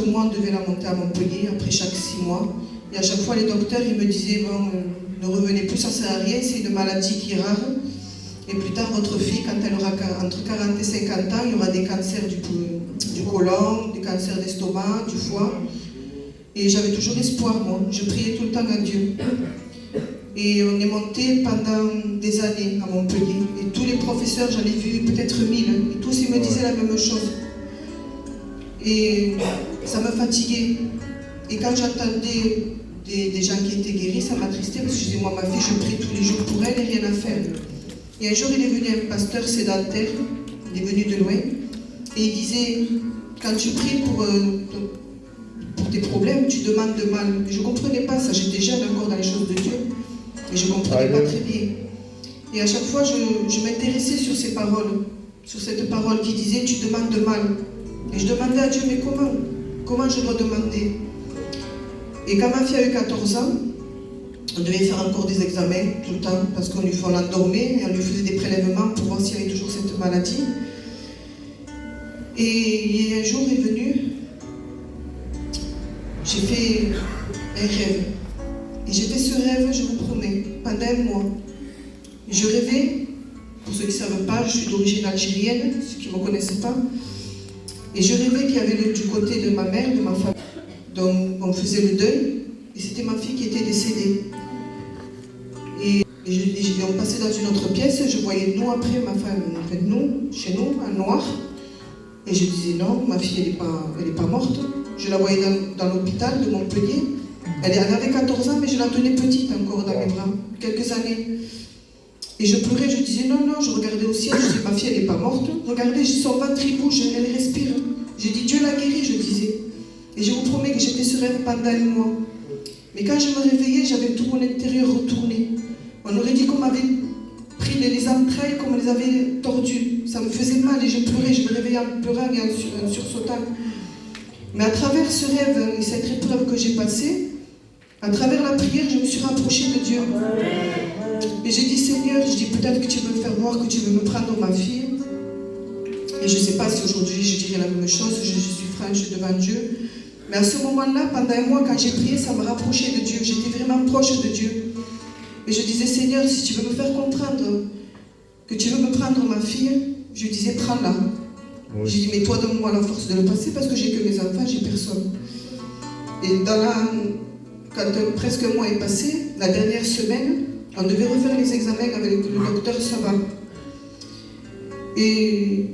mois, on devait la monter à Montpellier, après chaque 6 mois. Et à chaque fois, les docteurs, ils me disaient, bon, ne revenez plus, ça ne sert à rien, c'est une maladie qui est rare. Et plus tard, votre fille, quand elle aura entre 40 et 50 ans, il y aura des cancers du du côlon, des cancers d'estomac, du foie. Et j'avais toujours espoir, moi. Je priais tout le temps à Dieu. Et on est monté pendant des années à Montpellier. Et tous les professeurs, j'en ai vu peut-être 1000. Et tous, ils me disaient la même chose. Et ça me fatiguait. Et quand j'entendais des gens qui étaient guéris, ça m'attristait parce que je disais, moi, ma fille, je prie tous les jours pour elle et rien à faire. Et un jour, il est venu un pasteur sédentaire, il est venu de loin, et il disait, quand tu pries pour tes problèmes, tu demandes de mal. Et je ne comprenais pas ça, j'étais jeune encore dans les choses de Dieu, et je ne comprenais pas très bien. Et à chaque fois, je m'intéressais sur ces paroles, sur cette parole qui disait, tu demandes de mal. Et je demandais à Dieu, mais comment je dois demander? Et quand ma fille a eu 14 ans, on devait faire encore des examens tout le temps, parce qu'on l'endormait et on lui faisait des prélèvements pour voir s'il y avait toujours cette maladie. Et un jour est venu, j'ai fait un rêve. Et j'ai fait ce rêve, je vous promets, pendant un mois. Je rêvais, pour ceux qui ne savent pas, je suis d'origine algérienne, ceux qui ne me connaissent pas. Et je rêvais qu'il y avait du côté de ma mère, de ma famille, donc on faisait le deuil, et c'était ma fille qui était décédée. Et on passait dans une autre pièce, je voyais nous après, ma femme, en fait nous, chez nous, en noir. Et je disais non, ma fille elle est pas morte. Je la voyais dans l'hôpital de Montpellier. Elle avait 14 ans, mais je la tenais petite encore dans mes bras, quelques années. Et je pleurais, je disais non, je regardais au ciel, je disais ma fille elle n'est pas morte. Regardez, son ventre il bouge, elle respire. J'ai dit Dieu l'a guérie, je disais. Et je vous promets que j'ai fait ce rêve pendant un mois. Mais quand je me réveillais, j'avais tout mon intérieur retourné. On aurait dit qu'on m'avait pris les entrailles, qu'on me les avait tordues. Ça me faisait mal et je pleurais, je me réveillais en pleurant et en sursautant. Mais à travers ce rêve et cette épreuve que j'ai passée, à travers la prière, je me suis rapprochée de Dieu. Et j'ai dit Seigneur, je dis peut-être que tu veux me faire voir que tu veux me prendre ma fille. Et je ne sais pas si aujourd'hui je dirais la même chose, je suis franche devant Dieu. Mais à ce moment-là, pendant un mois, quand j'ai prié, ça me rapprochait de Dieu. J'étais vraiment proche de Dieu. Et je disais, Seigneur, si tu veux me faire comprendre que tu veux me prendre ma fille, je disais, prends-la. Oui. J'ai dit, mais toi, donne-moi la force de le passer parce que j'ai que mes enfants, j'ai personne. Et quand presque un mois est passé, la dernière semaine, on devait refaire les examens avec le docteur Sabat. Et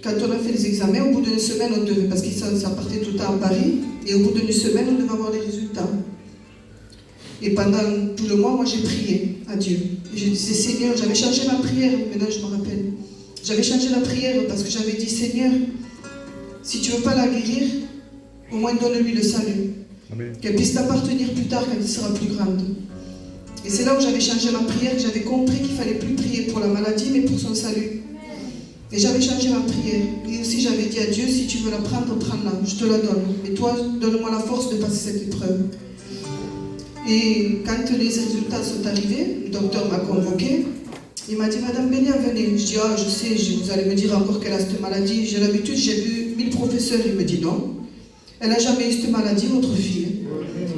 quand on a fait les examens, au bout d'une semaine, on devait, parce que ça partait tout le temps à Paris, et au bout d'une semaine, on devait avoir les résultats. Et pendant tout le mois, moi, j'ai prié à Dieu. Et je disais, Seigneur, j'avais changé ma prière, maintenant je me rappelle. J'avais changé la prière parce que j'avais dit, Seigneur, si tu ne veux pas la guérir, au moins donne-lui le salut. Qu'elle puisse t'appartenir plus tard quand elle sera plus grande. Et c'est là où j'avais changé ma prière, que j'avais compris qu'il ne fallait plus prier pour la maladie, mais pour son salut. Et j'avais changé ma prière. Et aussi j'avais dit à Dieu, si tu veux la prendre, prends-la, je te la donne. Mais toi, donne-moi la force de passer cette épreuve. Et quand les résultats sont arrivés, le docteur m'a convoqué. Il m'a dit, Madame Bénia, venez. Je dis, ah, je sais, vous allez me dire encore qu'elle a cette maladie. J'ai l'habitude, j'ai vu 1000 professeurs. Il me dit, non. Elle n'a jamais eu cette maladie, votre fille.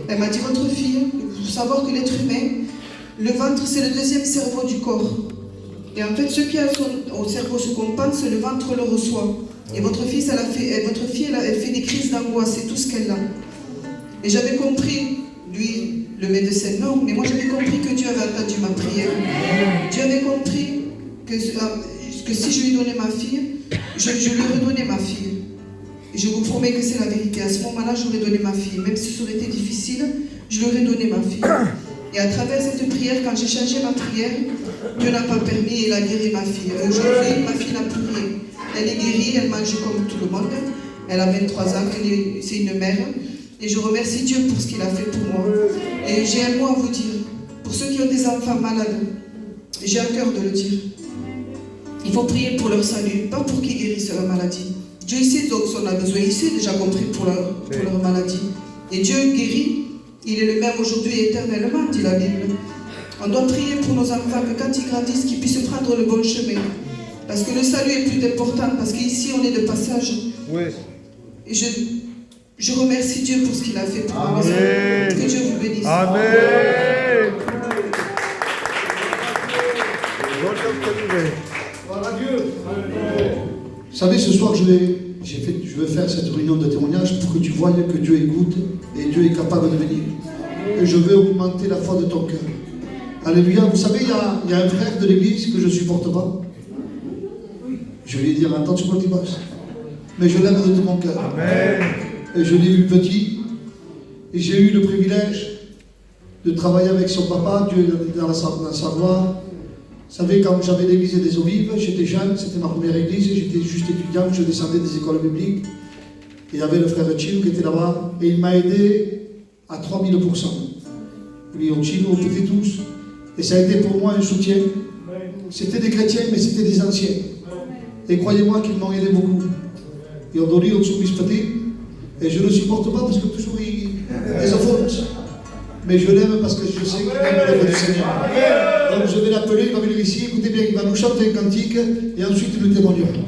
Elle m'a dit, votre fille, il faut savoir que l'être humain, le ventre, c'est le deuxième cerveau du corps. Et en fait, ce qui a au cerveau, ce qu'on pense, le ventre le reçoit. Et votre fille, elle fait des crises d'angoisse, c'est tout ce qu'elle a. Et j'avais compris, lui, le médecin, non, mais moi j'avais compris que Dieu avait entendu ma prière. Dieu avait compris que si je lui donnais ma fille, je lui redonnais ma fille. Et je vous promets que c'est la vérité. À ce moment-là, je lui ai donné ma fille. Même si ça aurait été difficile, je lui aurais donné ma fille. Et à travers cette prière, quand j'ai changé ma prière, Dieu n'a pas permis et il a guéri ma fille. Aujourd'hui, ma fille n'a plus rien. Elle est guérie, elle mange comme tout le monde. Elle a 23 ans, c'est une mère. Et je remercie Dieu pour ce qu'il a fait pour moi. Et j'ai un mot à vous dire. Pour ceux qui ont des enfants malades, j'ai à cœur de le dire. Il faut prier pour leur salut, pas pour qu'ils guérissent leur maladie. Dieu sait donc ce qu'on a besoin, il sait déjà compris pour leur maladie. Et Dieu guérit, il est le même aujourd'hui et éternellement, dit la Bible. On doit prier pour nos enfants, que quand ils grandissent, qu'ils puissent prendre le bon chemin. Parce que le salut est plus important, parce qu'ici on est de passage. Oui. Et je remercie Dieu pour ce qu'il a fait pour moi. Que Dieu vous bénisse. Amen. Vous savez, ce soir, je vais veux faire cette réunion de témoignage pour que tu voies que Dieu écoute et Dieu est capable de venir. Et je veux augmenter la foi de ton cœur. Alléluia. Vous savez, il y a un frère de l'église que je ne supporte pas. Je vais lui dire, entends ce qu'on dit, mais je l'aime de tout mon cœur. Amen. Et je l'ai vu petit. Et j'ai eu le privilège de travailler avec son papa, Dieu dans sa gloire. Vous savez, quand j'avais l'église des Eaux Vives, j'étais jeune, c'était ma première église, j'étais juste étudiant, je descendais des écoles bibliques. Et il y avait le frère Chino qui était là-bas, et il m'a aidé à 3000%. Lui, au Chino, au Petit tous. Et ça a été pour moi un soutien. C'était des chrétiens, mais c'était des anciens. Et croyez-moi qu'ils m'ont aidé beaucoup. Ils ont donné au dessous petit, et je ne le supporte pas parce que toujours il les offense. Mais je l'aime parce que je sais qu'il aime l'œuvre du Seigneur. Donc je vais l'appeler, il va venir ici, écoutez bien, il va nous chanter un cantique et ensuite nous témoignerons.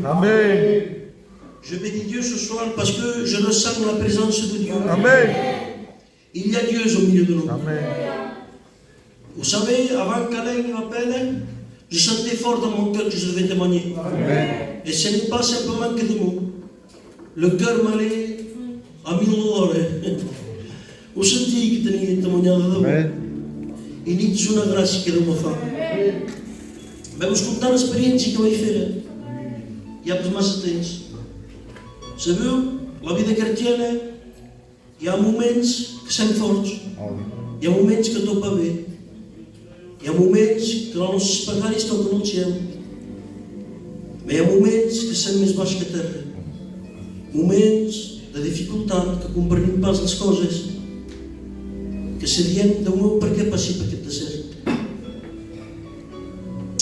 Amen. Je bénis Dieu ce soir parce que je ressens la présence de Dieu. Amen. Il y a Dieu au milieu de nous. Amen. Vous savez, avant qu'Alain m'appelle, je sentais fort dans mon cœur que je devais témoigner. Amen. Et ce n'est pas simplement que des mots. Le cœur m'allait a $1000. Ho senti che tenia testimoniato da voi. Inizio una grazia che devo fare. Vamos contar a experiência que eu ia fazer. E há massa temps. Sabeu? La vida cristiana, hi ha moments que som forts. Hi ha moments que tot va bé. Hi ha moments que els nostres espagaris toquen el cel. Però hi ha moments que som més baix que terra. Moments de dificultat que comprenem pas les coses. Que se diem, Déu meu, per què passi per aquest desert?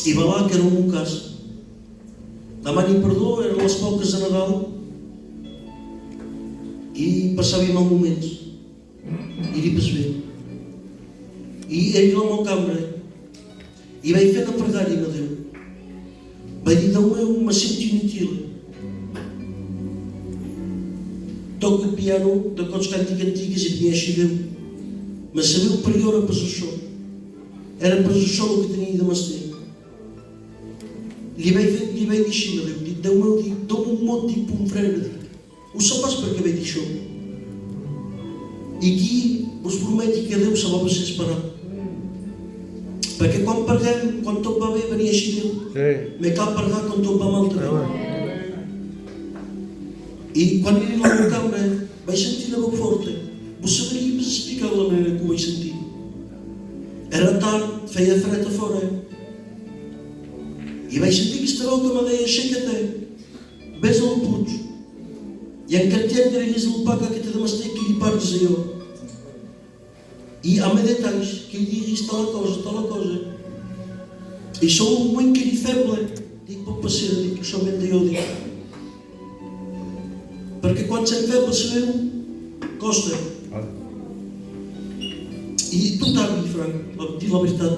I va là que era el meu cas. Demani perdó, eren les poques de Nadal i passàvem mal moments. I li pas bé. I ell a la meva cambra i vaig fer una pregària a Déu. Vaig dir, Déu meu, me sento inútil. Toco el piano, toco els càntics antigues i tenia així Déu. Me sabeu per jo era pas això. Era pas això el que tenia de mestre. Li vaig dir així a Déu, dic, Déu meu, dic, dóna un mot, dic, un frena, dic. Ho saps per què vaig dir això? I aquí us prometi que Déu se va passar esperar. Perquè quan parlem, quan tot va bé, venia així Déu. Me cal parlar quan tot va mal també. I quan era a la meva cambra, vaig sentir una veu forta. Vos sabríem explicar la manera que ho vaig sentir. Era tard, feia fred a fora. I vaig sentir aquesta veu que me deia, aixeca-te, vés al puig. I en cartier treguis el paca que te demostrat que li parles a jo. I amb detalls, que li diguis tal cosa. I sou un moment que era feble. Dic, pot passar, dic, això m'hem de jo, dic. Perquè quan sent feble, sabeu, costa. I tot avi, Frank, dir la veritat.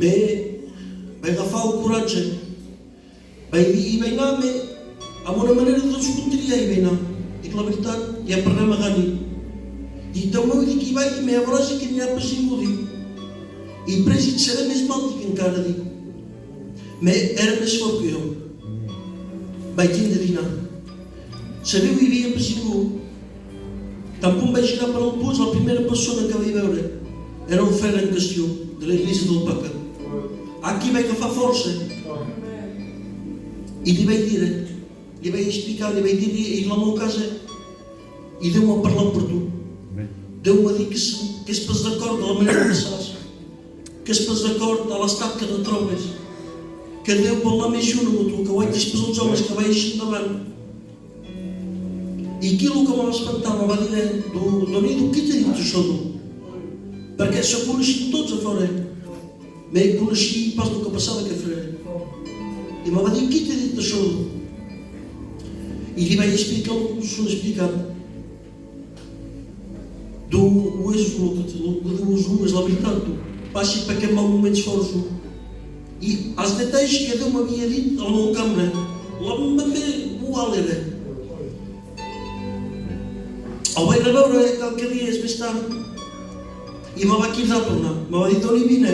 Vaig agafar el coratge. Vaig dir, i vaig anar, amb una manera de descontria, i vaig anar. Dic la veritat, ja parlem a Gani. Dic, Déu meu, dic, i vaig, i m'he abraça que n'hi ha passiu, dic. I pres, et serà més mal, dic, encara, dic. Era més fort que jo. Vaig tindre de dinar. Sabeu, hi havia passiu. Tant com vaig girar per al puig, la primera persona que vaig veure era el frare en qüestió, de l'església del Paca. Aquí vaig agafar força. I li vaig dir, li vaig explicar, li vaig dir, i la meva casa, i Déu m'ha parlat per tu. Déu m'ha dit que es pas d'acord de la manera que saps, que es pas d'acord a l'estat que no trobes, que Déu vol la més juna amb tu, que ho haig després els homes que vagin endavant. I aquí el que m'ha espantat me va dir, Donido, qui t'ha dit això, tu? Perquè se coneixien tots a fora. Me coneixia pas el que passava que frere. I me va dir, qui t'ha dit això? I li vaig explicar el que us explicat. Tu ho és el que dius, és la veritat, tu. Passi per aquest mal moments forts, tu. I els detalls que Déu m'havia dit a la meva cambra, la meva igual era. El vaig reveure qualque dies més tard i me va cridar a tornar. Me va dir, Toni, vine.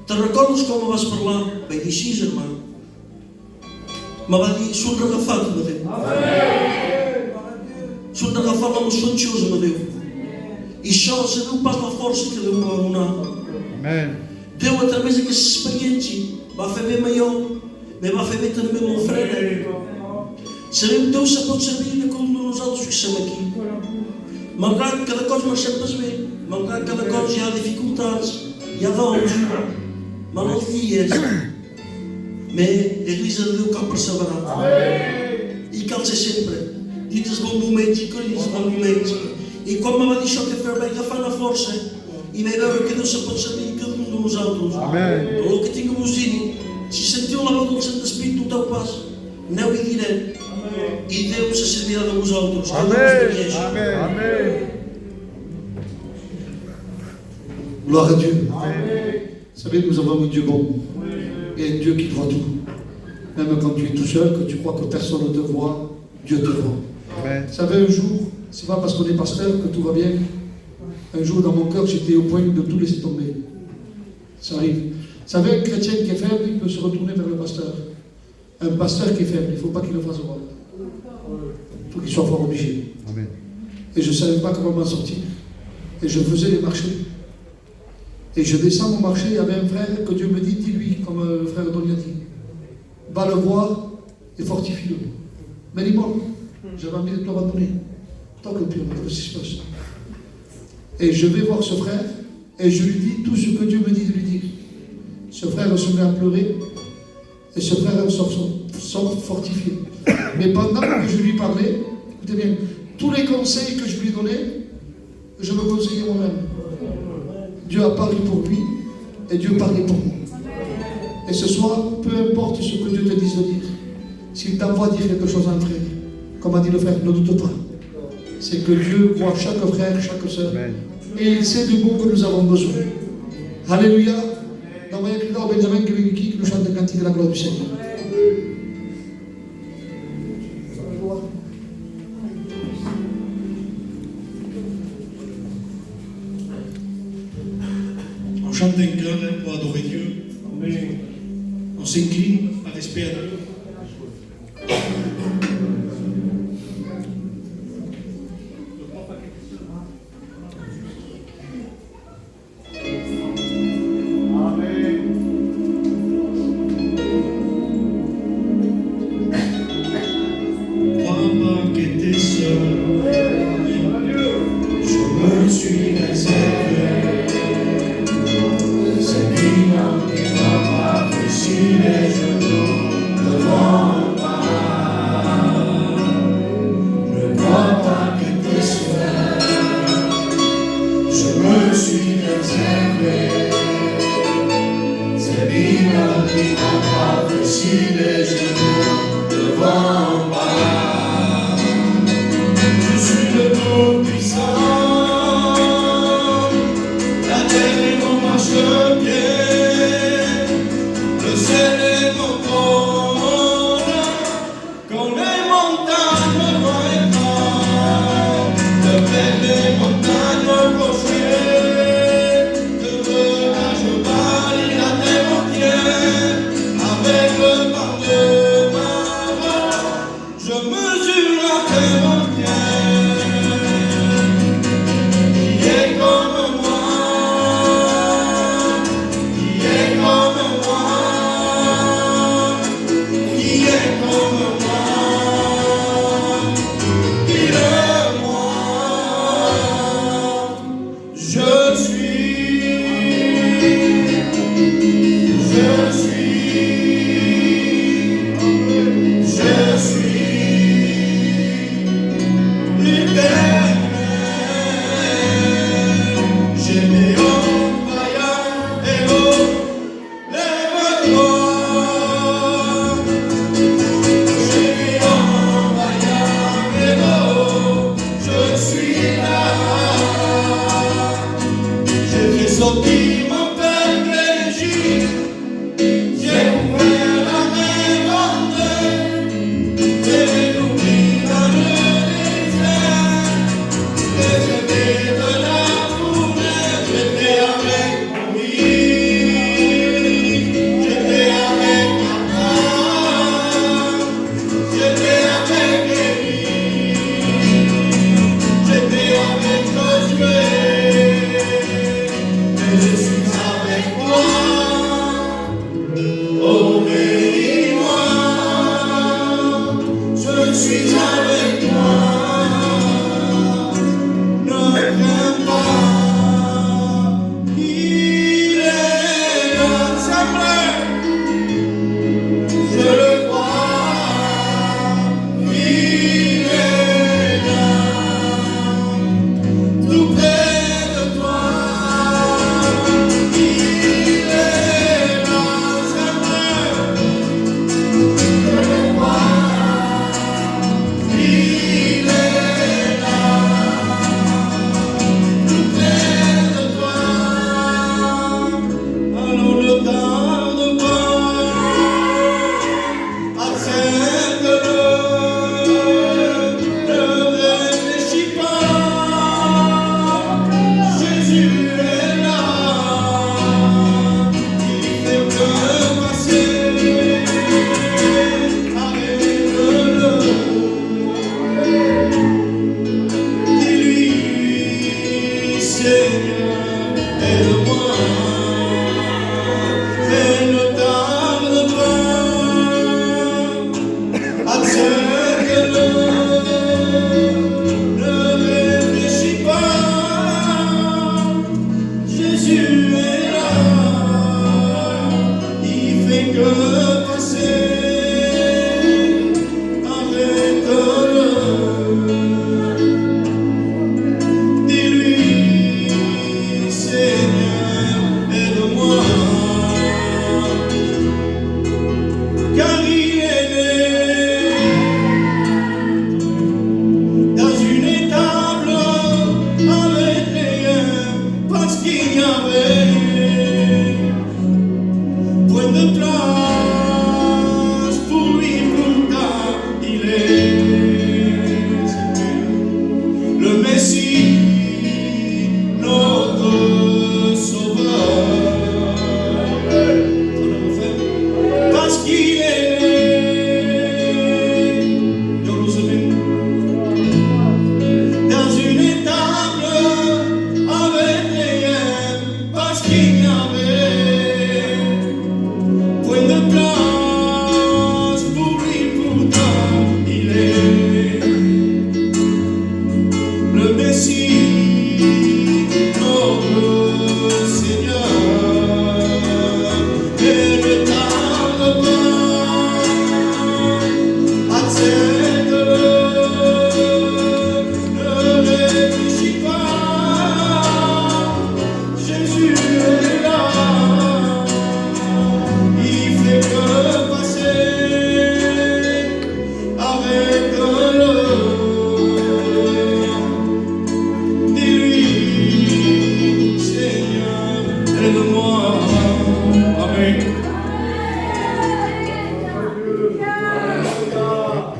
Te'n recordes com me vas parlar? Vaig dir, sí, germà. Me va dir, són regafat, me diu. Són regafat la moció anxiosa, me diu. I això, sabeu pas la força que Déu me va donar. Déu, a través d'aquesta experiència, va fer bé amb jo, me va fer bé també amb el frare. Sabeu, Déu se pot servir de com nosaltres que som aquí. Malgrat que cada cosa marxem pas bé, malgrat que cada cosa hi ha dificultats, hi ha dols, malalties, l'Església de Déu cal perseverar. I cal ser sempre, dins els bons moments i dins els bons moments. I quan me va dir això que fer, vaig agafar la força i vaig veure que Déu se pot servir cada un de nosaltres. Però el que tinc a vos dir, si sentiu la veu del Sant Espíritu, teu pas, aneu i direu. I Déu se servirà de vosaltres. Amen. Gloire à Dieu. Vous savez, nous avons un Dieu bon. Et un Dieu qui voit tout. Même quand tu es tout seul, que tu crois que personne ne te voit, Dieu te voit. Vous savez, un jour, c'est pas parce qu'on est pasteur que tout va bien. Un jour, dans mon cœur, j'étais au point de tout laisser tomber. Ça arrive. Vous savez, un chrétien qui est faible, il peut se retourner vers le pasteur. Un pasteur qui est faible, il ne faut pas qu'il le fasse voir. Il faut qu'il soit fort obligé. Amen. Et je ne savais pas comment m'en sortir. Et je faisais les marchés. Et je descends mon marché, il y avait un frère que Dieu me dit, dis-lui, comme le frère Tony a dit, va le voir et fortifie-le. Mais il est mort. J'avais envie de te l'abandonner. Tant que pire, qu'est-ce qui se passe? Et je vais voir ce frère et je lui dis tout ce que Dieu me dit de lui dire. Ce frère se met à pleurer et ce frère sort fortifié. Mais pendant que je lui parlais, écoutez bien, tous les conseils que je lui donnais, je me conseillais moi-même. Dieu a parlé pour lui et Dieu parlait pour moi. Et ce soir, peu importe ce que Dieu te dise de dire, s'il t'envoie dire quelque chose en frère, comme a dit le frère, ne doute pas. C'est que Dieu voit chaque frère, chaque sœur, et il sait du bon que nous avons besoin. Alléluia. Donc, il y a quelqu'un Benjamin qui nous chante le cantique de la gloire du Seigneur. On chante un cœur pour adorer Dieu. On s'incline par respect à Dieu.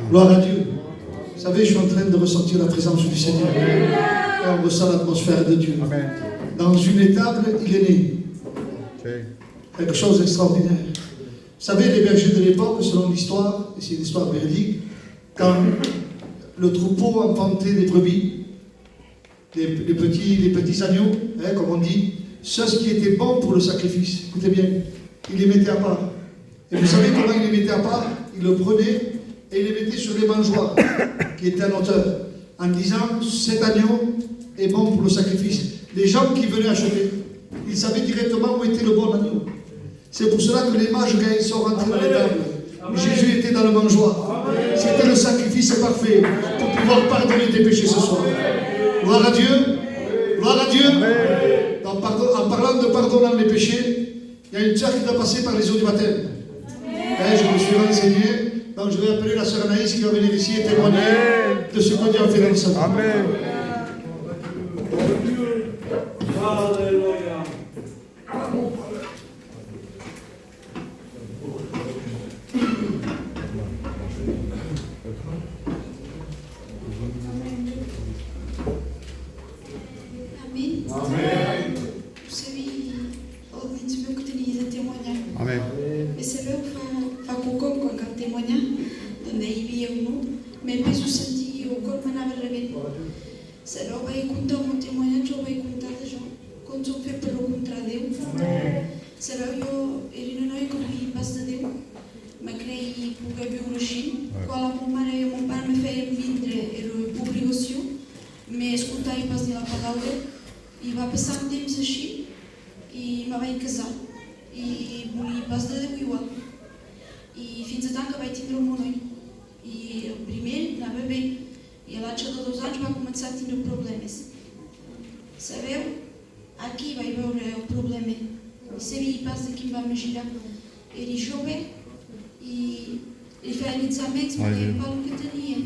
Gloire à Dieu. Vous savez, je suis en train de ressentir la présence du Seigneur. Et on ressent l'atmosphère de Dieu. Dans une étable, il est né. Quelque chose d'extraordinaire. Vous savez, les bergers de l'époque, selon l'histoire, et c'est une histoire véridique, quand le troupeau enfantait des brebis, les petits agneaux, hein, comme on dit, ce qui était bon pour le sacrifice, écoutez bien, il les mettait à part. Et vous savez comment il les mettait à part? Il le prenait et il les mettait sur les mangeoires, qui étaient en hauteur, en disant, cet agneau est bon pour le sacrifice. Les gens qui venaient acheter, ils savaient directement où était le bon agneau. C'est pour cela que les mages, quand ils sont rentrés dans les tables, Jésus était dans le mangeoire. C'était le sacrifice parfait pour pouvoir pardonner tes péchés ce soir. Gloire à Dieu. Gloire à Dieu. En parlant de pardonnant les péchés, il y a une sœur qui doit passer par les eaux du baptême. Je me suis renseigné. Donc je vais appeler la sœur Anaïs qui va venir ici et témoigner de ce que Dieu a fait dans sa vie. Amen. Alléluia. Amen. Vous savez, alcuni meu que tenia de témoigner. Amen. Mais c'est vrai que fa kokon ko ka témoigner, donde vivia uno, mais penso senti o corpo na verrebent. Se lo vai contar un témoignage, jo vai contar de gens quand on fait per lo contra Déu. Se veu jo era una noia que vivia pas de Déu. Me crei poder viure així. Quan la meva mare i mon pare me feien vindre era obligació, me escoltava pas de la paraula. I va passar un temps així i me vaig casar. I volia pas de Déu igual. I fins a tant que vaig tindre un noi. I el primer anava bé. I a l'altre de 2 anys va començar a tindre problemes. Sabeu? Aquí vaig veure el problema. I sabia pas de quin va imaginar. Era jove i li feien exàmens, me deien pel que tenia.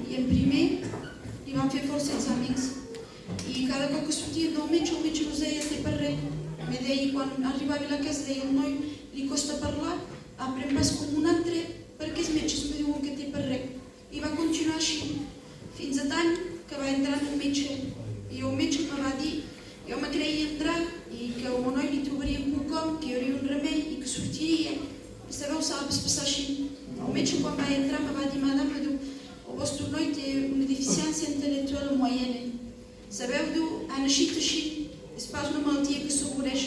I en primer li van fer força exàmens. I cada cop que sortia del metge, el metge no es deia té per res. Me deia, quan arribava a la casa, deia el noi, li costa parlar, aprèn pas com un altre, perquè els metges me diuen que té per res. I va continuar així, fins a tant que va entrar en el metge. I el metge me va dir, jo me creia entrar i que el meu noi li trobaria quelcom, que hi hauria un remei i que sortiria. I sabeu, s'ha de passar així. El metge quan va entrar me va dir, madame, diu, el vostre noi té una deficiència intel·lectual moyena. Sabeu, diu, ha naixit així. És pas una malaltia que s'avoreix,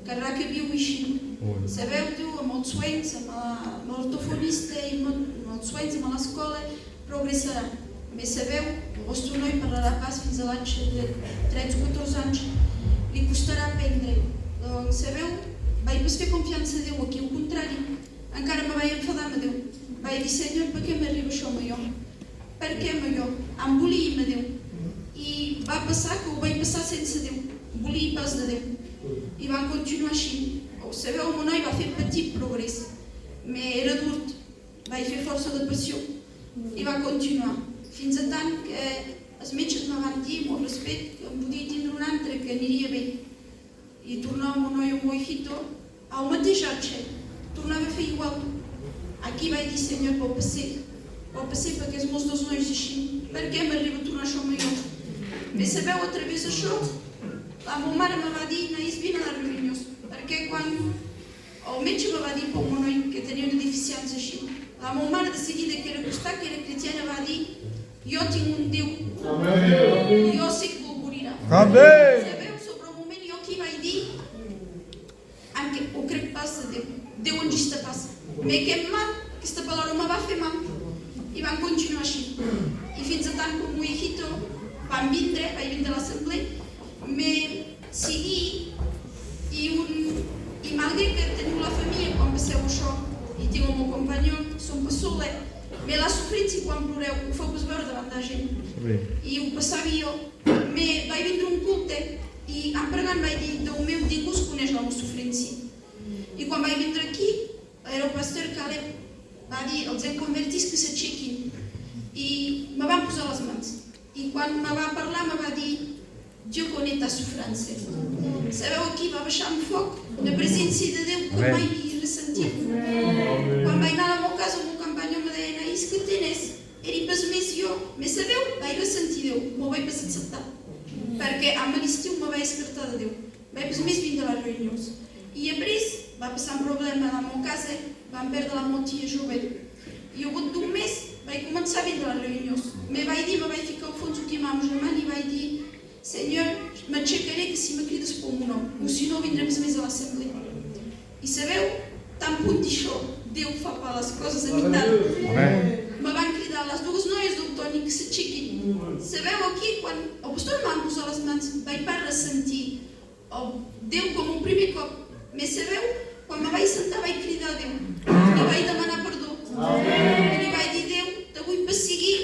que rar que viu així. Sabeu, diu, amb els sueñs, amb l'ortofonista i amb el amaldiçoats a l'escola, progressarà. Mas sabeu, o vostre noi parlarà pas fins a l'any de 13 o 14 anys, li costarà aprendre. Doncs sabeu, vaig fer confiança a Déu, aquí al contrari, encara me vaig enfadar amb Déu. Vaig dir, Senyor, per què m'arriba això a jo? Per què a jo? Em volia a Déu. I va passar que ho vaig passar sense Déu, volia pas de Déu. I van continuar així. Sabeu, el meu noi va fer petit progrés, però era dur, vaig fer força de passió i va continuar. Fins a tant que els metges me van dir, amb respecte, que em podia tindre un altre, que aniria bé. I tornava el meu noi, el meu hijito, al mateix arxe, tornava a fer igual. Aquí vaig dir, Senyor, pel passer perquè els meus dos nois així, per què m'arriba a tornar això a jo? Bé, sabeu, a través d'això, la meva mare me va dir, Naís, vine a les reunions, perquè quan el metge me va dir pel meu noi que tenia una deficiència així, la meva mare de seguida, que era costat, que era cristiana, va dir, jo tinc un Déu, jo sé que ho morirà. Sabeu, sobre el moment jo aquí vaig dir, ho crec pas a Déu, Déu en gista pas. Me que mal, aquesta paraula me va fer mal, i van continuar així. I fins a tant que el meu hijito vaig vindre a l'assemblea, me seguir i malgrat que teniu la família quan passeu això, i tinc el meu companyó, som pas sola, me l'ha sofrit si quan ploreu, ho feu pas veure davant de la gent. I ho passava jo. Me vaig vindre un culte i en pregant vaig dir, Déu meu, ningú es coneix la meva sofrència. I quan vaig vindre aquí, era el pastor Caleb, va dir, els hem convertits que s'aixequin. I me van posar les mans. I quan me va parlar, me va dir, jo conec ta sofrència. Sabeu, aquí va baixar un foc, una presència de Déu que mai havia ressentit. Quan vaig anar a la meva casa, el meu company me deia, Naís, què tens? Era pas més jo. Me sabeu? Vaig ressentir Déu, m'ho vaig pas acceptar. Perquè amb l'estiu me vaig escartar de Déu. Vaig pas més vindre a les reunions. I après va passar un problema a la meva casa, vam perdre la meva tia jove. I al bout d'un mes vaig començar a vindre a les reunions. Me vaig dir, me vaig ficar al fons aquí amb el meu germà i vaig dir, Senyor, m'aixecaré que si me crides pel meu nom, o si no vindrem més a l'assemblea. I sabeu, tan punt d'això, Déu fa per les coses a mitat. Me van cridar les dues noies del Toni que s'aixequin. Sabeu, aquí, quan el pastor em van posar les mans, vaig pas ressentir Déu com un primer cop. Me sabeu, quan me vaig sentar vaig cridar a Déu i vaig demanar perdó. I li vaig dir, Déu, te vull perseguir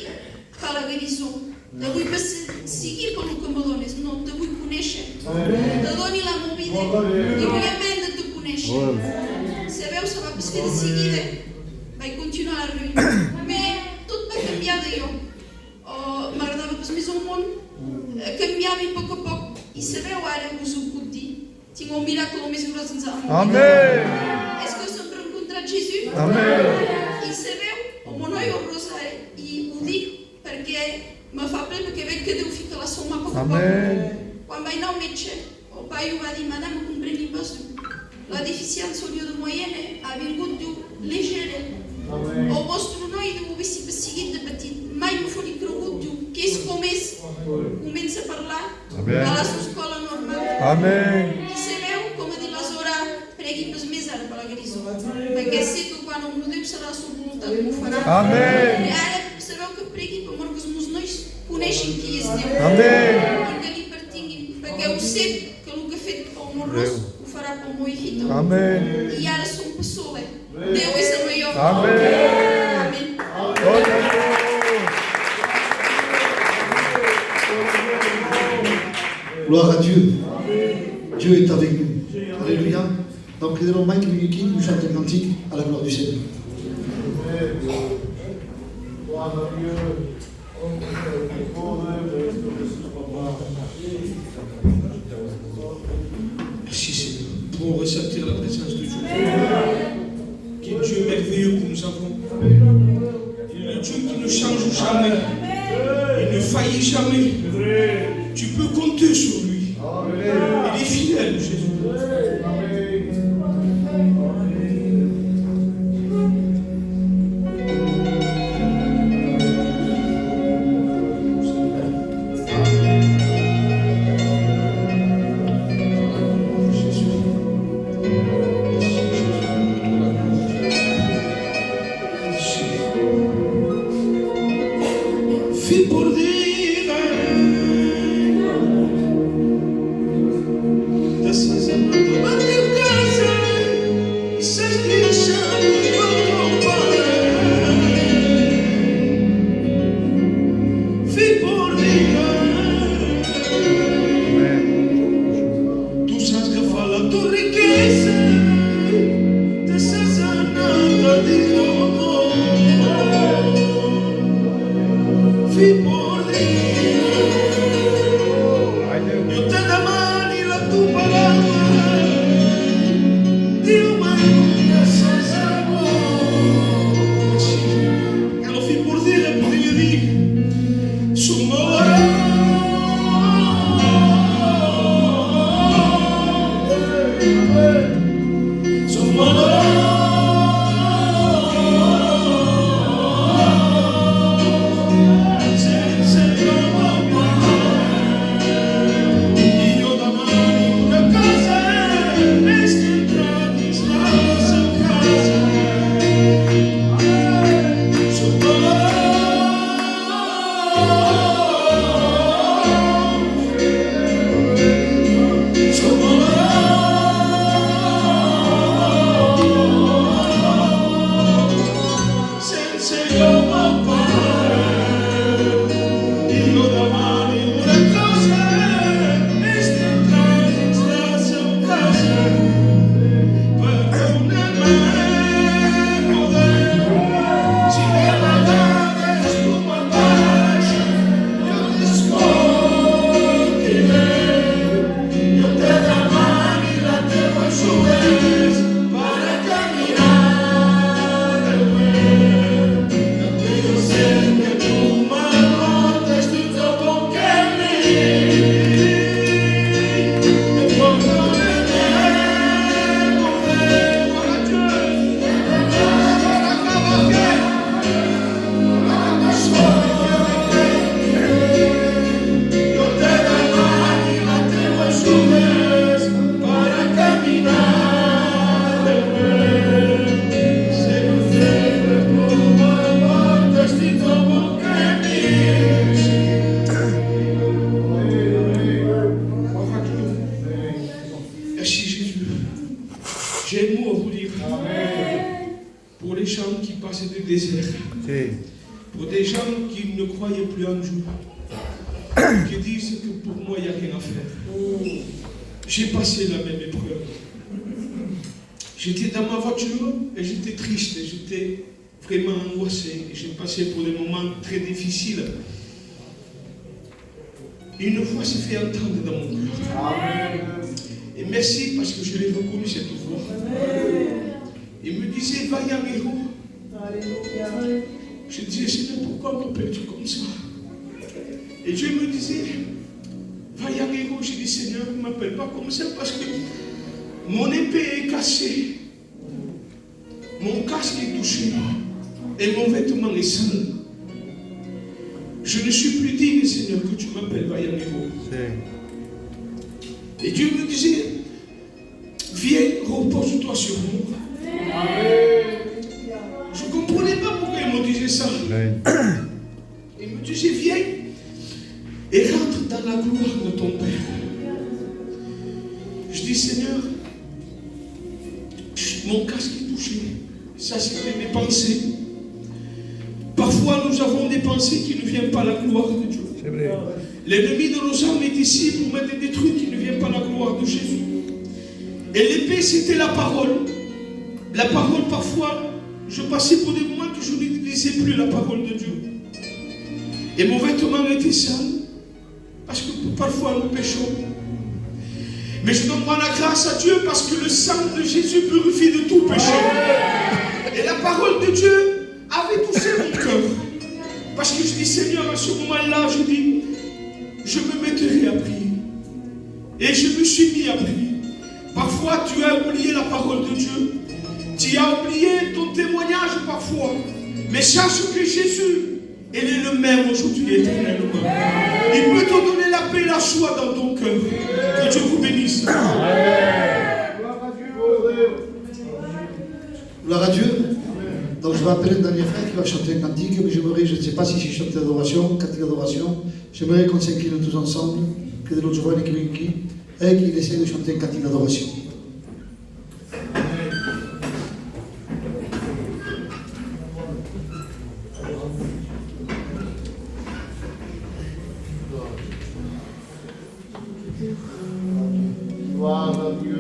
per la guerisó, te vull perseguir per el que me dones, no, te vull conèixer. Te doni la meva vida i vull aprendre a te conèixer. Sabeu, se va passar de seguida, vaig continuar la reunió. Tot va canviar de jo. M'agradava pas més el món, canviava a poc a poc. I sabeu, ara us ho puc dir, tinc un miracle més gros dins el món. És que som rencontrat Jesús. I sabeu, el meu noi el rosari, i ho dic perquè me fa ple, perquè veig que Déu fica la soma a poc a poc. Quan vaig anar al metge, el pai ho va dir, madame, compreni pas, la deficiència au lieu de moyenne ha vingut llegera. El vostre noi deu haver sigut perseguit de petit. Mai m'ho faria cregut, diu, que és com és, comença a parlar a la seva escola normal. I sabeu, com ha dit la Zora, pregui pas més ara per la guerisó, perquè sé que quan el meu Déu serà la seva voluntat m'ho farà. I ara sabeu que pregui per que els meus nois coneixin qui és Déu i que li pertinguin, perquè ho sé que el que ha fet pel meu ros ho farà pel meu hijito. I ara som per sola. Déu és el millor. Amén. Gloire à Dieu. Dieu est avec nous. Alléluia. Donc, nous allons Mike Miyuki nous chante un cantique à la gloire du Seigneur. Gloire à Dieu. Merci Seigneur pour ressentir la présence de Dieu. Quel Dieu merveilleux que nous avons. Il est le Dieu qui ne change jamais. Il ne faillit jamais. Tu peux compter sur lui. Il est fidèle, Jésus. Fii por dire da sazamando a teu casa e seis deixando o teu pai. Fii por dire tu sabes que fala tua riqueza da sazanata de amor. Fii por dire eu te demani la tua paraula Dio m'aiuta senza amore. Ero fi por dire podia dir pour les gens qui passaient du désert, pour des gens qui ne croyaient plus en Dieu, qui disent que pour moi il n'y a rien à faire. J'ai passé la même épreuve. J'étais dans ma voiture et j'étais triste, et j'étais vraiment angoissé. J'ai passé pour des moments très difficiles. Une voix s'est fait entendre dans mon cœur. Et merci parce que je l'ai reconnu cette voix. Il me disait, va Yamiro. Je disais, Seigneur, pourquoi m'appelles-tu comme ça? Et Dieu me disait, va Yamiro. Je dis, Seigneur, ne m'appelle pas comme ça parce que mon épée est cassée. Mon casque est touché. Et mon vêtement est sale. Je ne suis plus digne, Seigneur, que tu m'appelles Vayamiro. Et Dieu me disait, viens, repose-toi sur moi. Je ne comprenais pas pourquoi il me disait ça. Il me disait, viens et rentre dans la gloire de ton Père. Je dis, Seigneur, mon casque est touché. Ça, c'était mes pensées. Parfois, nous avons des pensées qui ne viennent pas à la gloire de Dieu. L'ennemi de nos âmes est ici pour mettre des trucs qui ne viennent pas à la gloire de Jésus. Et l'épée, c'était la parole. La parole, parfois, je passais pour des moments que je ne disais plus la parole de Dieu. Et mon vêtement était sale. Parce que parfois, nous péchons. Mais je dois rendre la grâce à Dieu parce que le sang de Jésus purifie de tout péché. Et la parole de Dieu avait touché mon cœur. Parce que je dis, Seigneur, à ce moment-là, je dis, je me mettrai à prier. Et je me suis mis à prier. Parfois, tu as oublié la parole de Dieu. Tu as oublié ton témoignage parfois. Mais sache que Jésus, il est le même aujourd'hui éternellement. Il peut te donner la paix et la joie dans ton cœur. Que Dieu vous bénisse. Gloire à Dieu. Donc je vais appeler le dernier frère qui va chanter un cantique, mais j'aimerais, je ne sais pas si c'est chanter d'adoration, cantique d'adoration, j'aimerais qu'on s'incline tous ensemble, que de l'autre joie qui vient qui, et qu'il essaie de chanter un cantique d'adoration. Gloire à Dieu.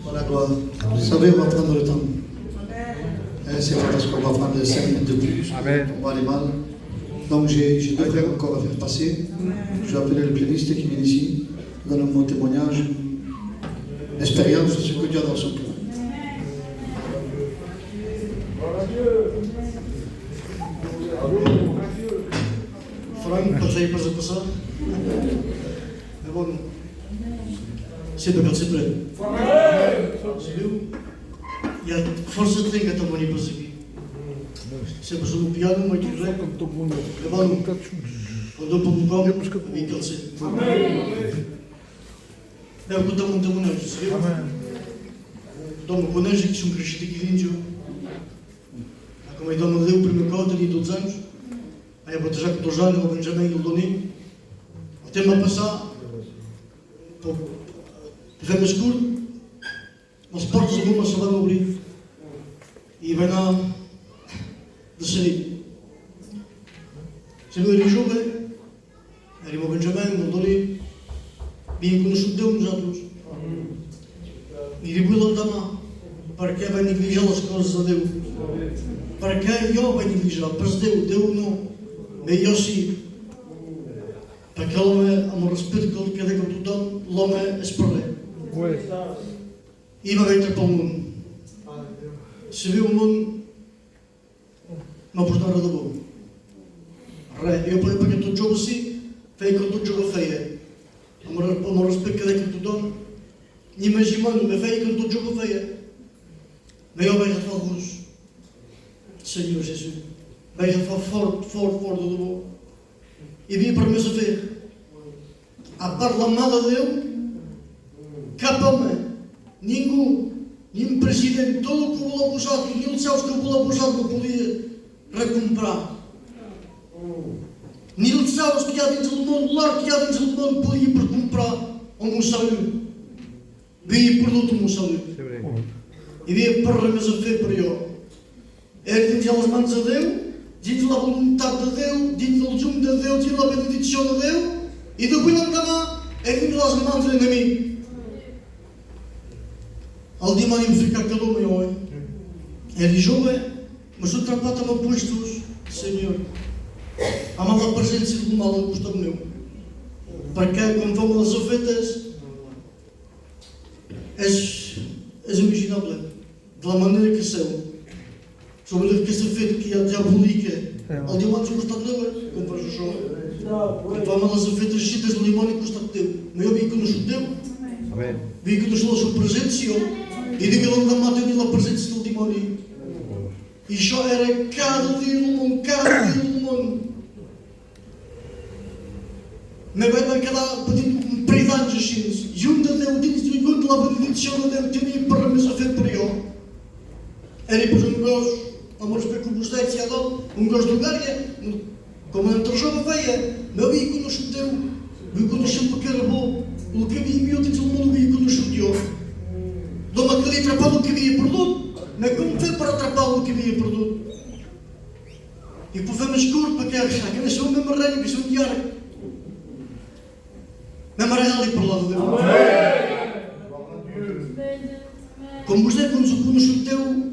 Voilà, gloire. Vous savez, on va prendre le temps. C'est pas parce qu'on va prendre 5 minutes de plus. On va aller mal. Donc j'ai 2 frères encore à faire passer. Je vais appeler le pianiste qui vient ici. Je donne mon témoignage, l'expérience sur ce que Dieu a dans son cœur. Frank, wat zei je pas op ça? Mais bon, c'est pas c'est prêt. Il y a force de trinca ta mani pas aqui. sempre sono piano, ma ti reco, e vanno, quando dopo un po', mi calze. Devo contar muito a nós, senhor. Domo com nós que são crescidos aqui dentro. Como é que domo deu o primeiro cota de 12 anos. Aí eu vou já com 2 anos, o Benjamin e o Doninho. Até me passar, tivemos escuro, as portas do mundo se vão abrir. E vai lá descer. Se não era jovem, era o Benjamin, o Doninho. Vinha com o judeu nos outros. E digo-lhe também, para que vai negligear as coisas de Deus? Para que eu vai negligear? Para Deus não. Mas eu sim. Para que ele me respeite com cada que tu dá, ele me espera. E vai entrar para o mundo. Se viu o mundo, não por nada de bom. Eu para que tu jogo assim, feio que tu jogo feia. Não respeito cada que tu dá. Nem imaginando, mas feia que tu jogo feia. Mas eu vai falar russo. Senhor Jesus. Vai falar forte do bom. E vim para me ver. A parlamenta de Deus, capa-me, nenhum presidente, todo o que eu abusado, nenhum dos céus que eu abusado não podia recomprar. Nenhum dos céus que há dentro do mundo, lar que há dentro do mundo, podia recomprar um saúde. Vim produto um saúde. E vim para me ver para eu. É dentro das mãos de Deus, dentro da vontade de Deus, dentro do jume de Deus, dentro da benedição de Deus. E depois não também é dentro das mãos do inimigo. Al dia mai fica cada um meu. É de jovem, mas o trabalho também postos, Senhor. A mala presença do mal não custa meu. Para que, como vamos as ofertas, és imaginável. Da maneira que são. Sobre a riqueza feita que a diabólica. Al dia mais custa meu, como faz o show. Vamos as ofertas chitas de limão e custa teu. Mas eu vi que nos deu. Vi que nos deu a sua presença. E digo que não mata nem a presença do limão. E só era cada dia do mundo, cada dia do mundo. Mas vai cada pedindo prioridades assim. Junta Deus, diz junto lá para dizer que Deus tinha para me fazer para eu. Era por um gosto, amor espero que vos desse a dó, gosto de lugar, como não trouxe veia, meu vi que nos deu, vi que nos chamou que era bom, o que havia meu dentro do mundo vi que nos deu. Doma que ali atrapalhou o que havia produto, mas como foi para atrapalhar o que havia produto? E por fama escuro para que a que nasceu uma marranha, que sou um diário. Na maré ali para lá de Deus. Como vos dei, quando nos deu,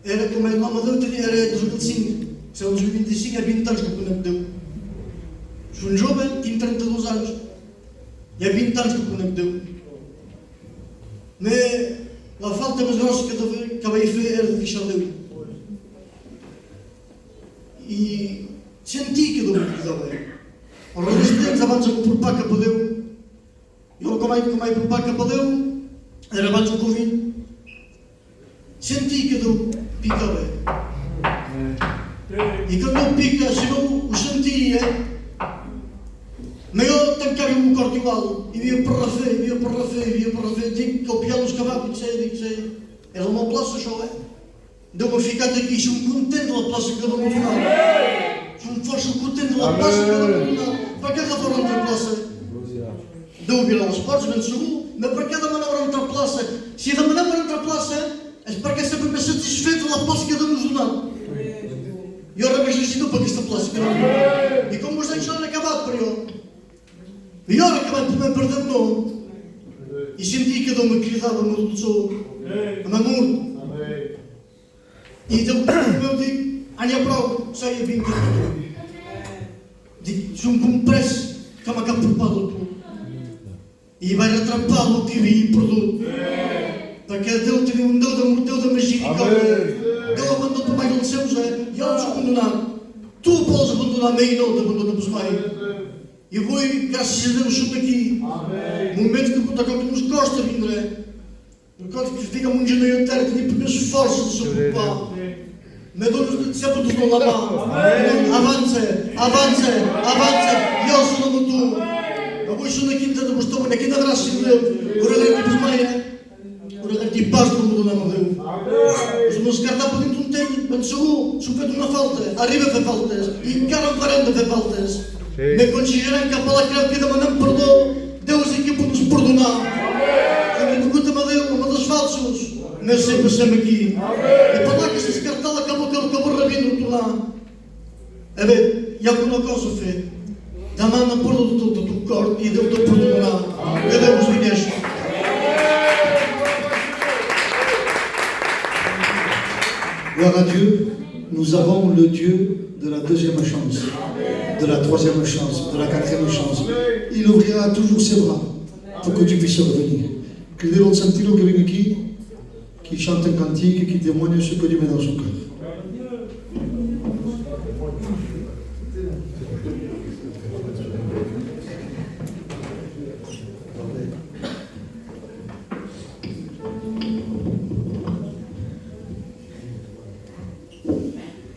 era como é nome de Deus, era 2005. Se é 2025, é 20 anos que o Conecto deu. Sou um jovem, tinha 32 anos. E é 20 anos que o Conecto deu. Mas a falta mais grossa que acabei de ver era de deixar Deus. E senti que Deus me cuidava. Ao longo dos tempos, avanço por paca para Deus. Eu, como é por paca para Deus, era avanço o Covid. Senti que Deus picava. E quando eu pica, chegou o sentia. Mas eu tancava o meu corte igual. E ia para a fé. Digo que eu pegava os cavalos, digo sei. Era uma plaça só, é? Deu-me a ficar daqui, sou-me contente da plaça que eu dou no final. Sou-me forte contente da plaça que eu dou no final. Para que ela fora outra plaça? Deu-me a virar aos portos, mas chegou. Mas para cada manobra outra plaça? Se a da manobra outra plaça, é para que sempre me satisfeito da plaça que eu dou nos do lado. E ora mais licença para que esta plaça que eu não. E como os dentes não acabado para eu. E ora acabado por me perder o nome. E senti que eu dou-me queridade ao meu doutor. A meu amor. E então eu digo, olha prova, sai a vir. Digo, sou um preço, que é uma capa por tudo. E vai atrapalhar o que vi e produto. Para que Deus tenha um Deus da magia. Deus abandonou para mais onde somos, e eu nos abandonar. Tu podes abandonar-me e não te abandonamos mais. E vou, graças a Deus, estou aqui. No momento que eu estou com nos costas, André. No caso que fica muito janeiro terra, que nem por meus esforços de se ocupar. Me dono sempre tutto la mano. Avanza. Io sono con tu. Ma voi sono chi da questo mondo che da rassi Dio. Ora che ti smaia. Ora che ti basta un modo da Dio. Sono scartato dentro un tempo, penso su per una falta, arriva per faltas, encara un 40 per faltas. Me consideram que pela creu que demandam perdão, Deus é que pode nos perdonar. A minha pergunta me deu uma das falsos. Mas sempre estamos aqui. E para lá que se cartela acabou o rabino do lá. É bem, e alguma coisa fez. Demanda por do teu corpo e Deus te perdonará. Que Deus me deixe. Gloire à Dieu, nous avons le Dieu de la deuxième chance, de la troisième chance, de la quatrième chance. Il ouvrira toujours ses bras pour que tu puisses revenir. Que Dieu sentilo que vienne ici, qui chante un cantique et qui témoigne ce que Dieu met dans son cœur.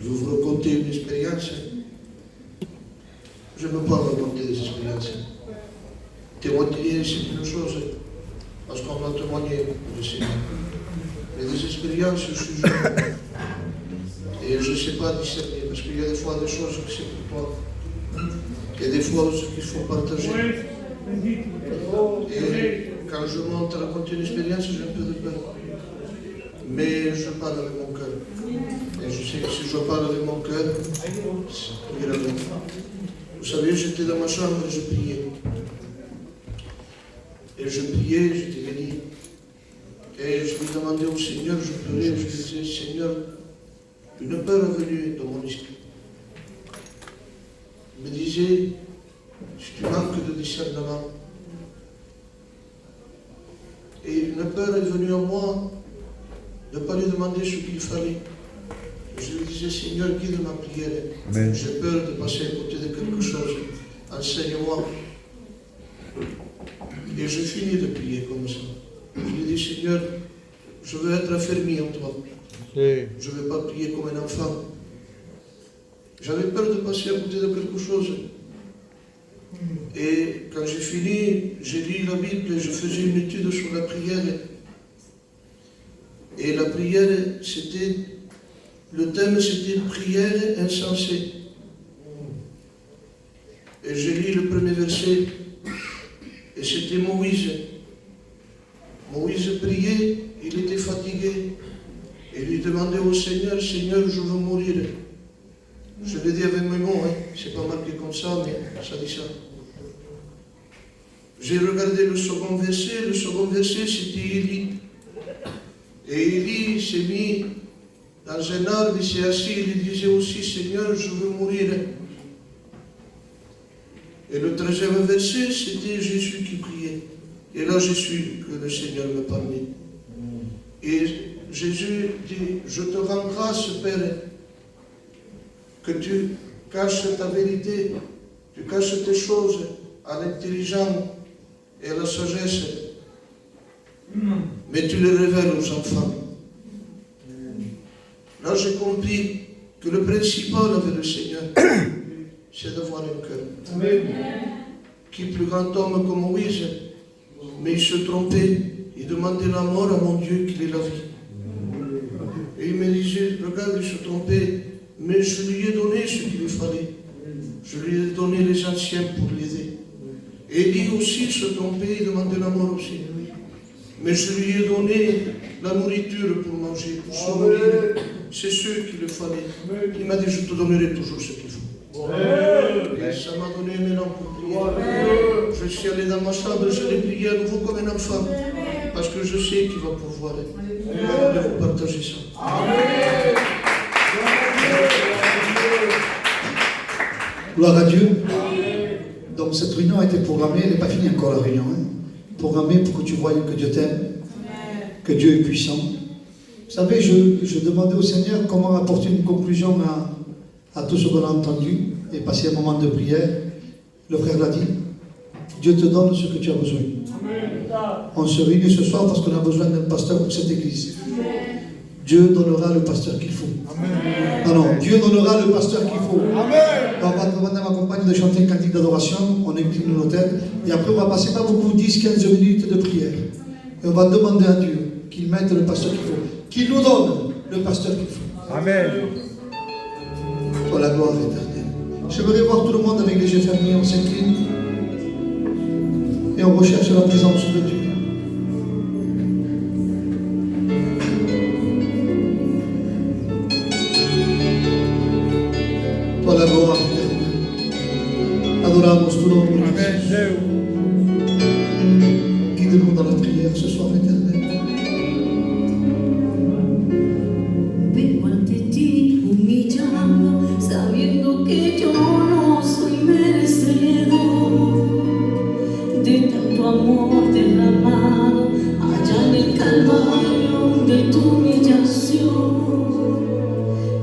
Je vous raconter une expérience. Je ne peux pas raconter des expériences. Témoigner, c'est une chose, parce qu'on a témoigné, je sais. Mais des expériences, je suis jeune. Et je ne sais pas discerner, parce qu'il y a des fois des choses que c'est pour toi. Il y a des fois qu'il faut partager. Et quand je monte à raconter une expérience, j'ai un peu de peur. Mais je parle avec mon cœur. Et je sais que si je parle avec mon cœur, il ira bien. Vous savez, j'étais dans ma chambre et je priais. Et je priais, j'étais béni. Et je lui demandais au Seigneur, je pleurais, je disais, Seigneur, une peur est venue dans mon esprit. Il me disait, si tu manques de discernement. Et une peur est venue en moi de ne pas lui demander ce qu'il fallait. Je lui disais, Seigneur, guide ma prière. J'ai peur de passer à côté de quelque chose. Enseigne-moi. Et je finis de prier comme ça. Je lui dis, Seigneur, je veux être affermi en toi. Je ne veux pas prier comme un enfant. J'avais peur de passer à côté de quelque chose. Et quand j'ai fini, j'ai lu la Bible et je faisais une étude sur la prière. Et la prière, c'était, le thème c'était prière insensée. Et j'ai lu le premier verset, et c'était Moïse. Moïse priait, il était fatigué, et lui demandait au Seigneur, Seigneur, je veux mourir. Je l'ai dit avec mes mots, c'est pas marqué comme ça, mais ça dit ça. J'ai regardé le second verset c'était Élie. Et Élie s'est mis dans un arbre, il s'est assis, il disait aussi, Seigneur, je veux mourir. Et le 13e verset, c'était Jésus qui priait. Et là, j'ai su que le Seigneur me parlait. Et Jésus dit, je te rends grâce, Père, que tu caches ta vérité, tu caches tes choses à l'intelligence et à la sagesse, mais tu les révèles aux enfants. Là, j'ai compris que le principal avec le Seigneur, c'est d'avoir un cœur. Amen. Qui plus grand homme que Moïse, mais il se trompait, il demandait la mort à mon Dieu qu'il ait la vie. Et il me disait, regarde, il se trompait, mais je lui ai donné ce qu'il lui fallait. Je lui ai donné les anciens pour l'aider. Et Élie aussi se trompait, il demandait la mort aussi. Mais je lui ai donné la nourriture pour manger, pour se nourrir. C'est ce qu'il lui fallait. Il m'a dit, je te donnerai toujours ce qu'il faut. Et ça m'a donné un élan pour prier. Je suis allé dans ma chambre, je l'ai prié à nouveau comme un enfant. Parce que je sais qu'il va pouvoir. Je vais vous partager ça. Gloire à Dieu. Donc cette réunion a été programmée, elle n'est pas finie encore la réunion. Programmée pour que tu voies que Dieu t'aime, que Dieu est puissant. Vous savez, je demandais au Seigneur comment apporter une conclusion à tout ce qu'on a entendu et passer un moment de prière. Le frère l'a dit, Dieu te donne ce que tu as besoin. On se réunit ce soir parce qu'on a besoin d'un pasteur pour cette église. Dieu donnera le pasteur qu'il faut. Non, Dieu donnera le pasteur qu'il faut. Donc, on va m'accompagner de chanter un cantique d'adoration, on incline nos têtes, et après on va passer pas beaucoup, 10-15 minutes de prière. Et on va demander à Dieu qu'il mette le pasteur qu'il faut, qu'il nous donne le pasteur qu'il faut. Amen. Pour la gloire éternelle. J'aimerais voir tout le monde avec les yeux fermés, on s'incline, et on recherche la présence de Dieu. Pour la gloire éternelle. Adoramos tu nom, Jésus. Guide-nous dans la prière ce soir éternel. Vengo ante ti humillando, sabiendo que yo no soy merecedor de tanto amor derramado allá en el calvario de tu humillación.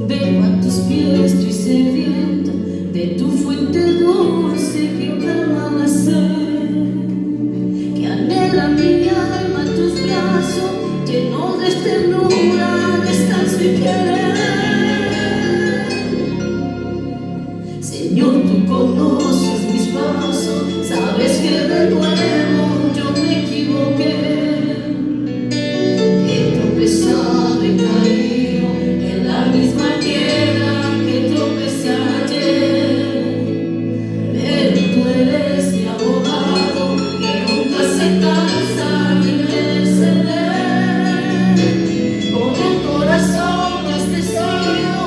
Vengo a tus pies, estoy sediento de tu fuente dulce que calma la sed, que anhela mi alma en tus brazos, lleno de ternura, descanso y querer. Señor, tú conoces mis pasos, sabes que de nuevo yo me equivoqué, he tropezado y caído en la misma piedra que tropecé ayer, pero tú eres mi abogado que nunca se cansa ni me ceder. Con el corazón estrecho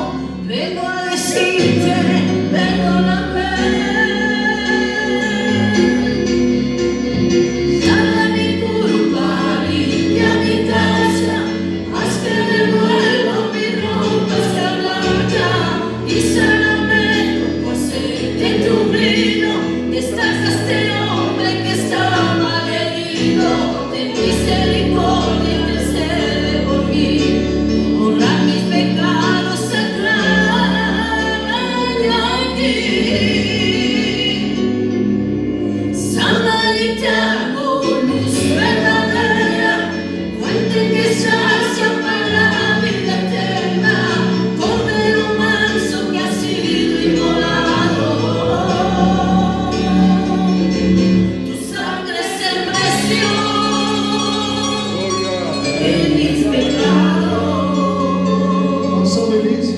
vengo a decirte, perdóname. Sana mi culpa, limpia mi casa, haz que de nuevo mi ropa sea blanca y sáname con aceite tu vino. Destaca este hombre que está malherido, ten misericordia y intercede por mí. Borrar mis pecados se traen aquí. Samaritano, luz verdadera, fuente que sacia para la vida eterna, cordero manso que ha sido inmolado. Tu sangre es el precio de mis pecados. Ensemble, Église.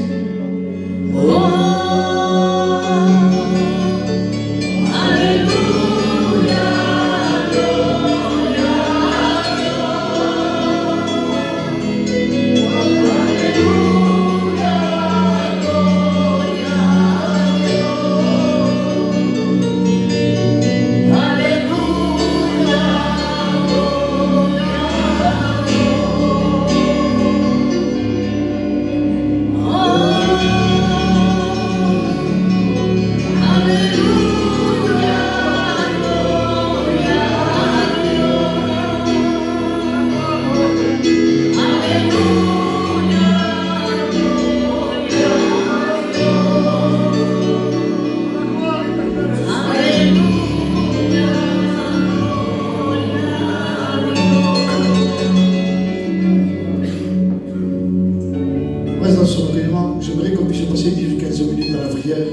Reste dans ce recueillement, j'aimerais qu'on puisse passer 10-15 minutes dans la prière.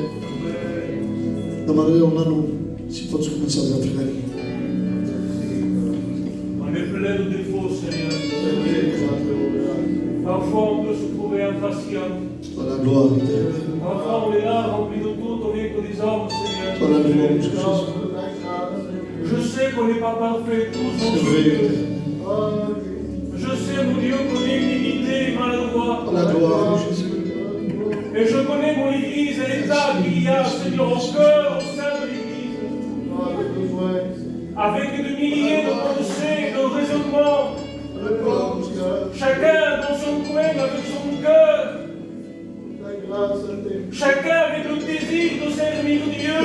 Demander au nano si todos começarmos a pregar. On est plein de défauts, Seigneur. Parfois, on peut se trouver impatient. Pour la gloire éternelle. Parfois, on est là, rempli de tout, on est que des hommes, Seigneur. Pour la gloire de Jésus. Je sais qu'on n'est pas parfait, tous C'est on vrai. Je sais, mon Dieu, qu'on est limité et maladroit. Pour la gloire de Jésus. Et je connais mon Église et l'état qu'il y a, Seigneur, au cœur, au sein de l'Église. Avec des milliers de pensées, de raisonnements. Chacun dans son coin avec son cœur. Chacun avec le désir de servir Dieu.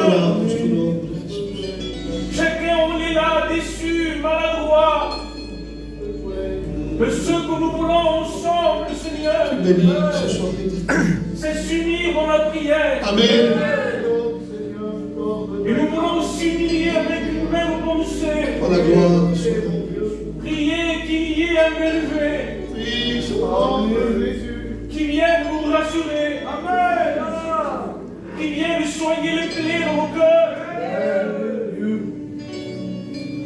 Chacun on est là, déçu, maladroit. Mais ce que nous voulons ensemble, Seigneur, c'est s'unir dans la prière. Amen. Et nous voulons s'unir avec une même pensée. Pour la gloire. Prier qu'il y ait un élevé. soigner les plaies dans mon cœur.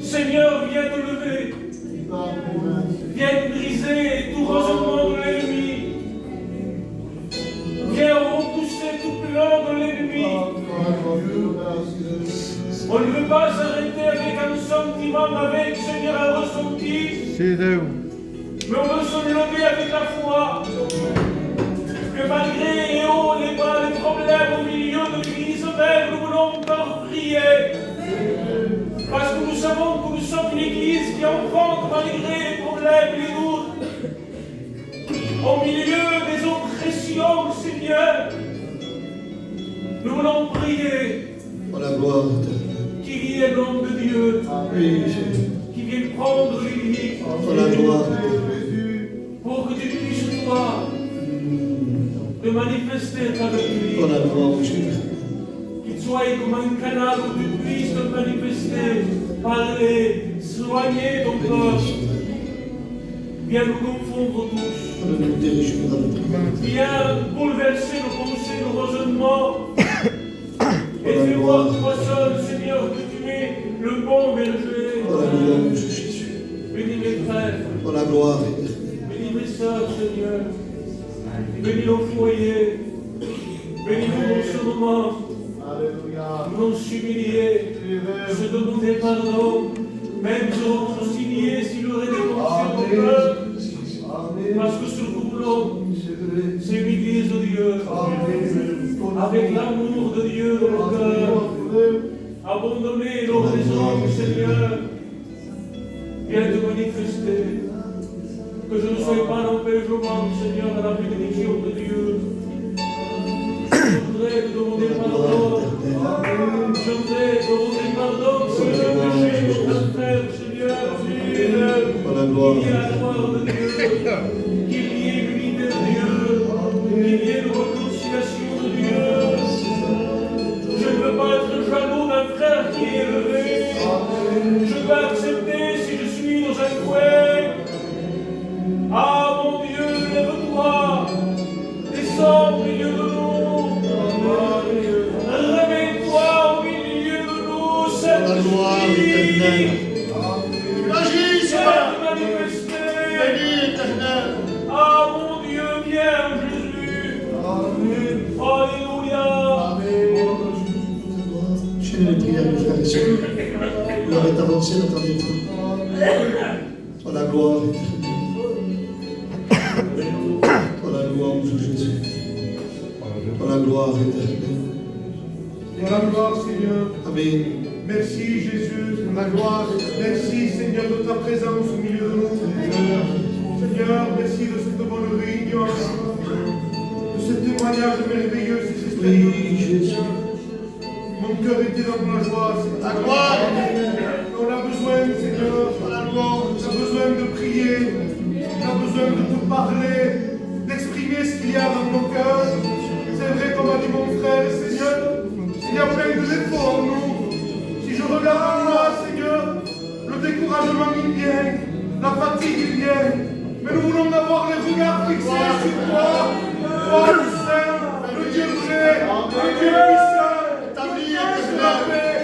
Seigneur, viens te lever. Viens briser tout raisonnement de l'ennemi. Viens repousser tout plan de l'ennemi. On ne veut pas s'arrêter avec un sentiment, avec Seigneur un ressenti. Mais on veut se lever avec la foi. Que malgré les hauts, les bas, les problèmes au milieu de l'église même, nous voulons encore prier. Parce que nous savons que nous sommes une église qui enfante malgré les problèmes et les doutes. Au milieu des oppressions, Seigneur, nous voulons prier. Pour la gloire. Qui vienne l'homme de Dieu. Qui vienne prendre l'église. Pour la gloire. Pour que tu puisses, toi, te manifester ta vie. Pour la gloire, Jésus. Qu'il soit comme un canal où tu puisses te manifester, parler, soigner ton corps. Viens nous confondre tous. Viens bouleverser nos pensées, nos raisonnements. Et fais voir toi seul, Seigneur, que tu es le bon berger. Pour la gloire, Jésus. Bénis mes frères. Pour la gloire. Bénis mes sœurs, Seigneur. Bénis nos foyers. Bénis-nous dans ce moment. Nous nous humilier. Se demander pardon. Même se réconcilier s'il y aurait des pensées en cœur. Parce que ce que nous voulons, c'est une église de Dieu. Avec l'amour de Dieu dans le cœur. Abandonner nos raisons, Seigneur. Viens te manifester. Que je ne sois pas l'empêchement, Seigneur, à la bénédiction de Dieu. Je voudrais te demander pardon. Je voudrais te demander pardon pour le péché de notre frère, Seigneur. Qu'il y ait la gloire de Dieu. Qu'il y ait l'unité de Dieu. Qu'il y ait une réconciliation de Dieu. Je ne veux pas être jaloux d'un frère qui est élevé. Je dois accepter si je suis dans un coin. Ah mon Dieu, lève-toi, descends au milieu de nous, réveille-toi au milieu de nous, Saint-Esprit, agis, Seigneur, manifester, ah mon Dieu, viens Jésus, alléluia. Chaînez les prières, mes frères et sœurs. L'heure est avancée, n'attendez-vous. Pour la gloire éternelle. Pour la louange de Jésus. Pour la gloire éternelle. Pour la gloire, Seigneur. Amen. Merci, Jésus, pour la gloire. Merci, Seigneur, de ta présence au milieu de nous. Seigneur, merci de cette bonne réunion, de ce témoignage merveilleux, Seigneur. Oui, Jésus. Mon cœur était dans la joie, c'est ta gloire. On a besoin, Seigneur, pour la louange. On a besoin de prier. On a besoin de te parler, d'exprimer ce qu'il y a dans nos cœurs. C'est vrai, comme a dit mon frère, Seigneur, il y a plein de défauts en nous. Si je regarde en moi, Seigneur, le découragement il vient, la fatigue il vient. Mais nous voulons avoir les regards fixés sur toi, toi le Saint, le Dieu vrai, le Dieu puissant, le Dieu de la paix.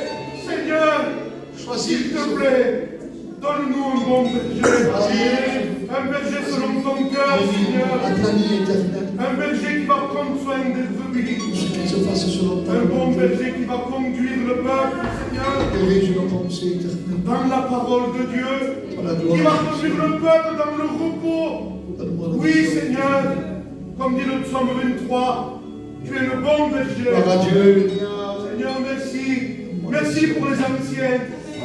Seigneur, s'il te plaît, donne-nous un bon berger. Un berger selon ton cœur, Seigneur. Un berger qui va prendre soin des brebis. Un bon berger qui va conduire le peuple, Seigneur. Dans la parole de Dieu. Qui va conduire le peuple dans le repos. Oui, Seigneur. Comme dit le psaume 23, tu es le bon berger. Seigneur, merci. Merci pour les anciens.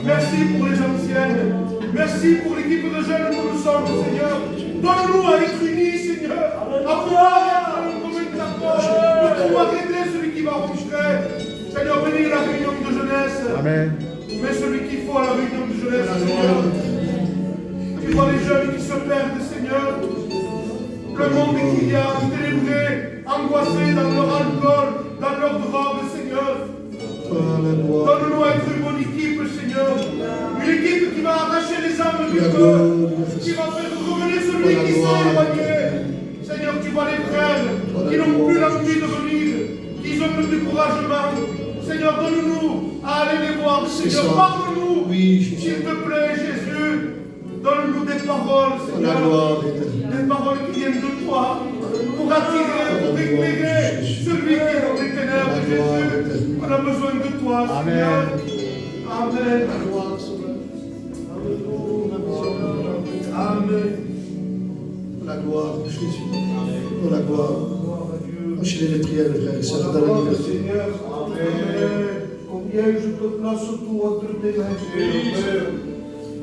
Merci pour les anciennes. Merci pour l'équipe de jeunes que nous sommes, Seigneur. Donne-nous à être unis, Seigneur. À pouvoir être un communicateur. De pouvoir aider celui qui va rentrer. Seigneur, bénis la réunion de jeunesse. Amen. Mais celui qu'il faut à la réunion de jeunesse, Seigneur. Tu vois les jeunes qui se perdent, Seigneur. Le monde qu'il y a, ténébré, angoissé dans leur alcool, dans leur drogue, Seigneur. Donne-nous à être une bonne équipe, Seigneur. Une équipe qui va arracher les âmes du feu, qui va faire revenir celui qui s'est éloigné. Seigneur, tu vois les frères qui n'ont plus l'envie de venir, qui ont le découragement. Seigneur, donne-nous à aller les voir. Seigneur, parle-nous. S'il te plaît, Jésus. Donne-nous des paroles, Seigneur. Des paroles qui viennent de toi. Pour attirer, pour éclairer celui qui est dans les ténèbres, Jésus. On a besoin de toi, Seigneur. Amen. Amen. La gloire de Jésus. Oh la gloire. Enchaînez les prières, frères et sœurs, dans la liberté. Seigneur, Amen. Combien je te place tout entre tes mains, Seigneur.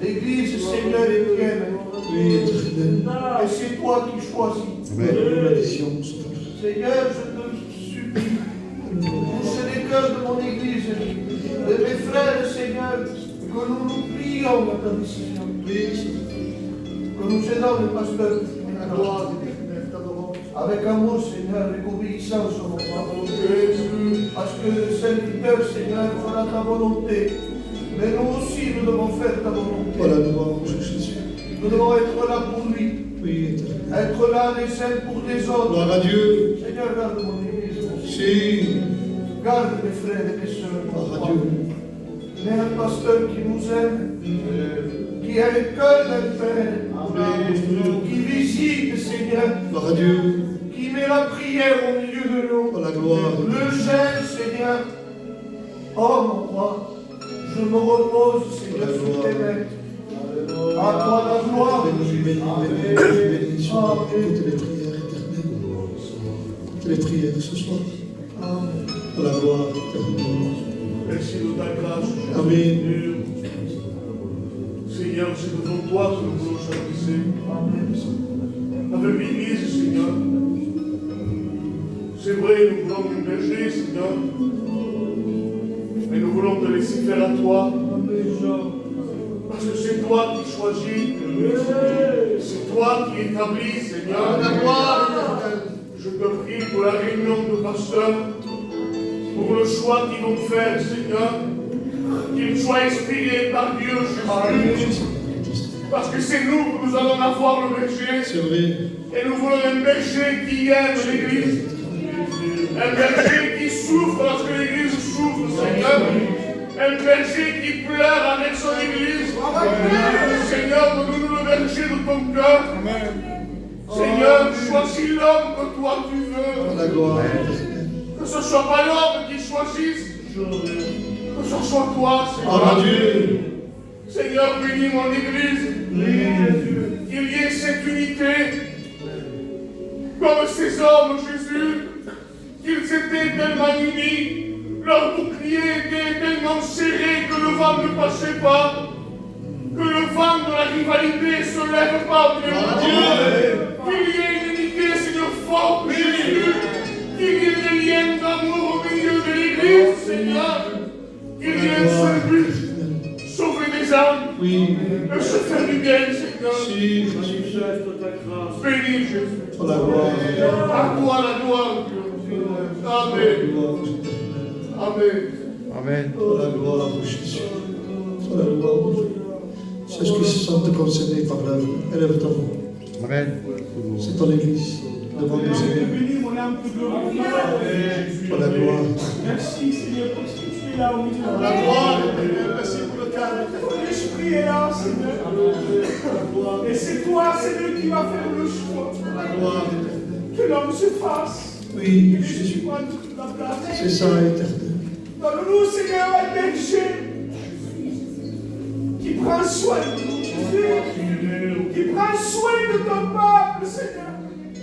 L'église, Seigneur, est tienne. Oui, éternel. Et c'est toi qui choisis. Amen. Seigneur, je te supplie. Touche les cœurs de mon église, de mes frères, Seigneur, que nous nous plions à ta décision. Que nous aidons le pasteur à la gloire avec amour, Seigneur, et obéissance au nom de parce que le serviteur, Seigneur, fera ta volonté. Mais nous aussi, nous devons faire ta volonté. Voilà, nous devons Jésus. Nous devons être là pour lui. Oui, être là les uns pour les autres. Gloire à Dieu. Seigneur, garde mon église. Si. Garde mes frères et mes sœurs. Gloire à Dieu. Mais un pasteur qui nous aime, qui a le cœur d'un père, qui visite, Seigneur, gloire à Dieu, qui met la prière au milieu de nous, oh, la gloire, le gêne, Seigneur. Oh mon roi, je me repose, Seigneur, sur tes mains. À toi la gloire. Bénis sur toutes les prières éternelles, toutes les prières ce soir. Oh, la gloire éternelle. Merci de ta grâce. Amen. Seigneur, c'est devant toi que nous voulons servir. Avec l'Église, Seigneur. C'est vrai, nous voulons t'héberger, Seigneur. Mais nous voulons te laisser faire à toi. Parce que c'est toi qui choisis. C'est toi qui établis, Seigneur. La gloire. Je te prie pour la réunion de pasteurs. Pour le choix qu'ils vont faire, Seigneur, qu'ils soient inspirés par Dieu, Jésus. Parce que c'est nous que nous allons avoir le berger. C'est vrai. Et nous voulons un berger qui aime l'Église. Un berger qui souffre lorsque l'Église souffre, Seigneur. Un berger qui pleure avec son Église. Seigneur, donne-nous le berger de ton cœur. Seigneur, choisis l'homme que toi tu veux. La gloire. Que ce ne soit pas l'homme qui choisisse, que ce soit toi, Seigneur. Dieu. Seigneur, bénis mon Église. Qu'il y ait cette unité, comme ces hommes, Jésus, qu'ils étaient tellement unis, leur bouclier était tellement serré que le vent ne passait pas, que le vent de la rivalité ne se lève pas, Dieu. Qu'il y ait une unité, Seigneur, forte, Jésus. Qu'il y ait des liens d'amour au milieu de l'Église, Seigneur. Qu'il y ait un seul but, sauver des âmes, et se faire du bien, Seigneur. Bénis Jésus. Oh, la gloire. À toi la gloire, Dieu. Amen. Amen. Amen. Oh, la gloire de Jésus. Oh, la gloire de Dieu. C'est ce qui se sentent concernés par l'œuvre. Élève ta voix. Amen. C'est ton Église. Devant nous, Seigneur. Bénis mon âme toute glorifiée. Oh, la gloire. Merci Seigneur parce que tu es là au milieu de La gloire, merci pour le calme. Ton esprit est là, Seigneur. Et c'est toi, Seigneur, qui va faire le choix. La gloire. Que l'homme se fasse. Oui, que Jésus. prenne toute la place. C'est ça, éternel. Donne-nous, Seigneur, un berger qui prend soin de nous, Jésus. Qui prend soin de ton peuple, Seigneur.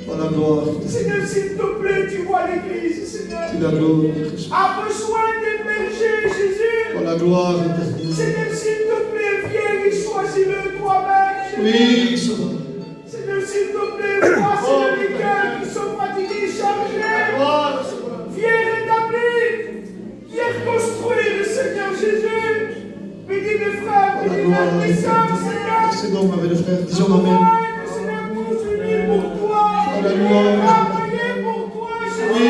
Oh, la gloire. Seigneur, s'il te plaît, tu vois l'Église, Seigneur. Tu la gloire. A besoin des bergers, Jésus. Oh, la gloire éternelle. Seigneur, s'il te plaît, viens et choisis-le toi-même, Jésus. Oui, Seigneur. Seigneur, s'il te plaît, vois, Seigneur, les cœurs qui sont fatigués, chargés. Viens rétablir. Viens reconstruire, Seigneur Jésus. Bénis mes frères, bénis mes sœurs, Seigneur. C'est bon, ma belle frère. Disons Amen. Seigneur, tous unis pour toi. Oh, la gloire. Travailler pour toi, Jésus. Oui,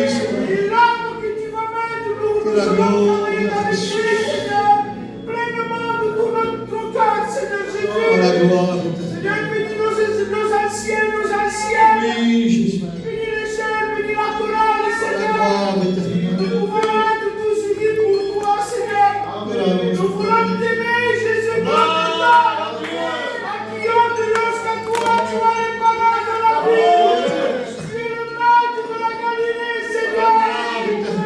Seigneur. Et l'âme que tu vas mettre, nous la allons gloire. travailler avec lui, Seigneur. Pleinement de tout notre cœur, Seigneur Jésus. Oh, la gloire. Seigneur, bénis nos anciens, nos anciennes. Oui, Jésus. Bénis les jeunes, bénis la chorale, Oh, la Seigneur. gloire éternelle. Nous pouvons être tous unis t'aimer, Jésus, pour accueillons de Dieu qu'à toi, tu as les paroles de la vie. Tu es le maître de la Galilée, Seigneur.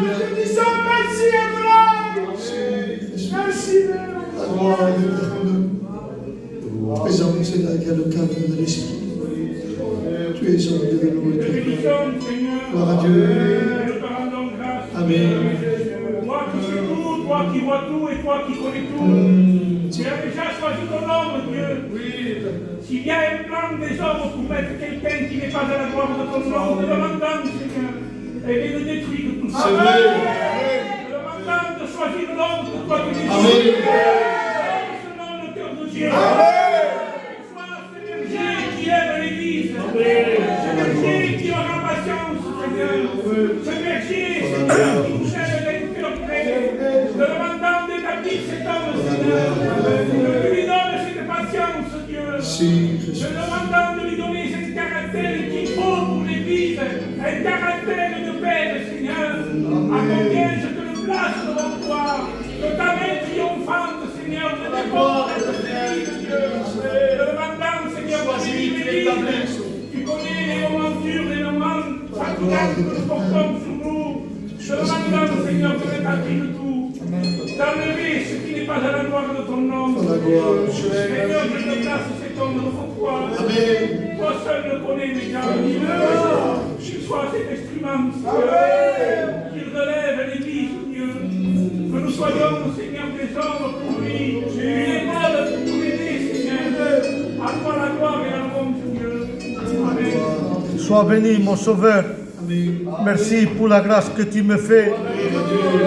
Nous disons merci et gloire. Merci, Présent, Seigneur, qui a le calme de l'esprit. Tu es son Dieu de nous éternel. Gloire à Dieu. Amen. Toi qui sais tout, toi qui vois tout et toi qui connais tout. Tu as déjà choisi ton homme, Dieu. S'il y a un plan des hommes pour mettre quelqu'un qui n'est pas à la gloire de ton nom, te demandons, Seigneur, et de détruire tout ça. Te demandons de choisir l'homme que toi tu décides. Selon le cœur de Dieu. Sois ce berger qui aime l'Église. Ce berger qui aura patience, Seigneur. Ce berger, Seigneur, qui nous aide avec le cœur prêt. Te demandons d'établir cet homme, Seigneur. Que tu lui donnes cette patience, Dieu. Te demandons de lui donner ce caractère qu'il faut pour l'Église. Un caractère de paix, Seigneur. À combien je te le place devant toi. Que ta main triomphante, Seigneur, de déport et de Dieu. Te demandons, Seigneur, pour l'Église. Tu connais les moments durs, les moments fatigantes que nous portons sur nous. Te demandons, Seigneur, de rétablir tout. D'enlever ce qui n'est pas à la gloire de ton nom. Seigneur, je te place cet homme devant toi. Toi seul le connais, mes gars. Qu'il soit cet instrument, Seigneur. Qu'il relève l'Église, Dieu. Que nous soyons, Seigneur, des hommes pour lui. Une épaule pour l'aider, Seigneur. À toi la gloire et la honte, Dieu. Amen. Sois béni, mon Sauveur. Merci pour la grâce que tu me fais.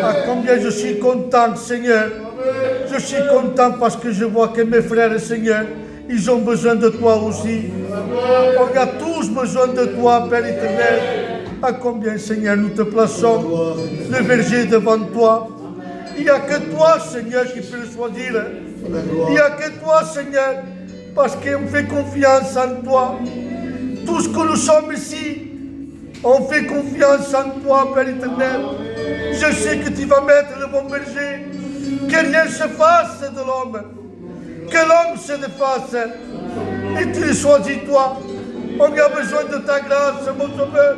À combien je suis content, Seigneur. Je suis content parce que je vois que mes frères, Seigneur, ils ont besoin de toi aussi. On a tous besoin de toi, Père éternel. À combien, Seigneur, nous te plaçons le berger devant toi. Il n'y a que toi, Seigneur, qui peut le choisir. Il n'y a que toi, Seigneur, parce qu'on fait confiance en toi. Tout ce que nous sommes ici, on fait confiance en toi, Père éternel. Je sais que tu vas mettre le bon berger. Que rien se fasse de l'homme. Que l'homme se défasse. Et tu le choisis, toi. On a besoin de ta grâce, mon Sauveur.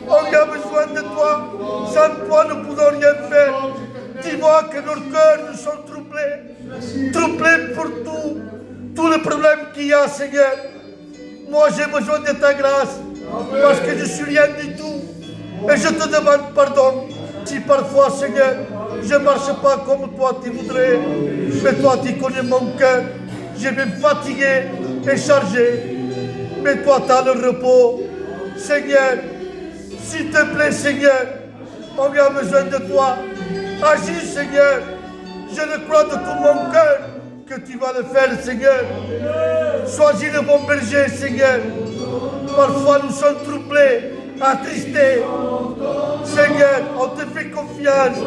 On a besoin de toi. Sans toi, nous ne pouvons rien faire. Tu vois que nos cœurs nous sont troublés. Troublés pour tout. Tous les problèmes qu'il y a, Seigneur. Moi, j'ai besoin de ta grâce. Parce que je ne suis rien du tout. Et je te demande pardon. Si parfois, Seigneur, je ne marche pas comme toi tu voudrais. Mais toi, tu connais mon cœur. Je vais me fatiguer et charger. Mais toi, tu as le repos. Seigneur, s'il te plaît, Seigneur, on a besoin de toi. Agis, Seigneur. Je le crois de tout mon cœur que tu vas le faire, Seigneur. Choisis le bon berger, Seigneur. Parfois, nous sommes troublés, attristés. Seigneur, on te fait confiance.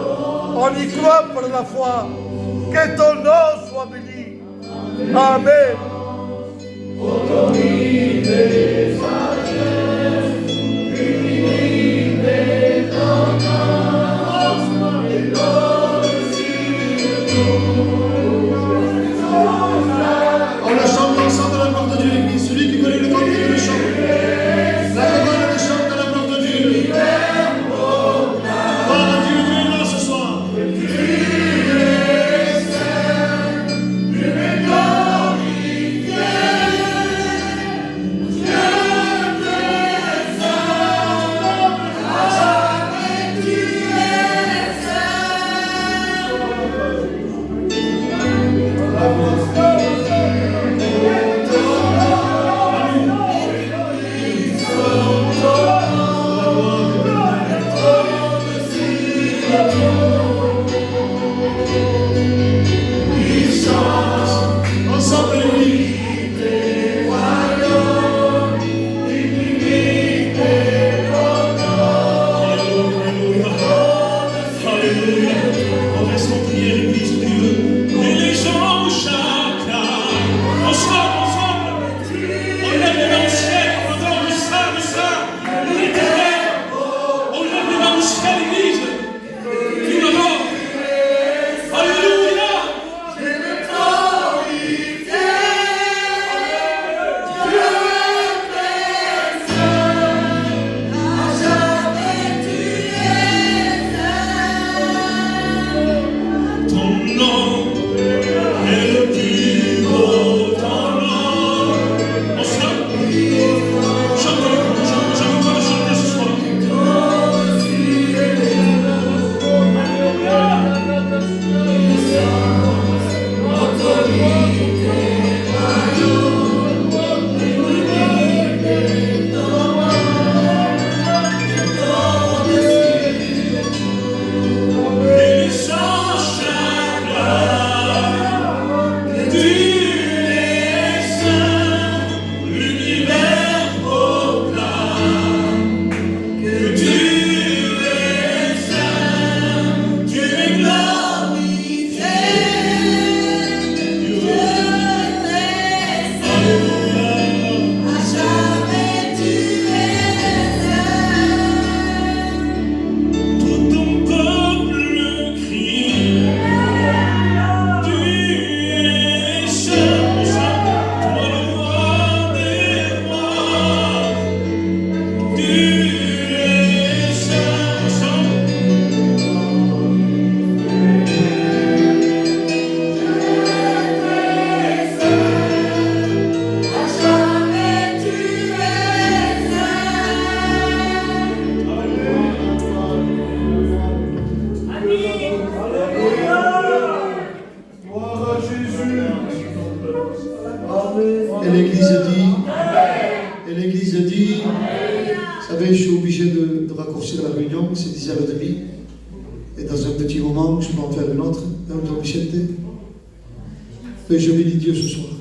On y croit par la foi. Que ton nom soit béni. Amen. On le chante ensemble à la porte de l'église. Celui qui connaît le cantique le chante. La chorale le chante à la porte de Dieu. Gloire à Dieu, Dieu est là ce soir. Dieu dit. Vous savez, je suis obligé de raccourcir la réunion, c'est 10h30. Et dans un petit moment, je peux en faire une autre, un Michel. Et je bénis Dieu ce soir.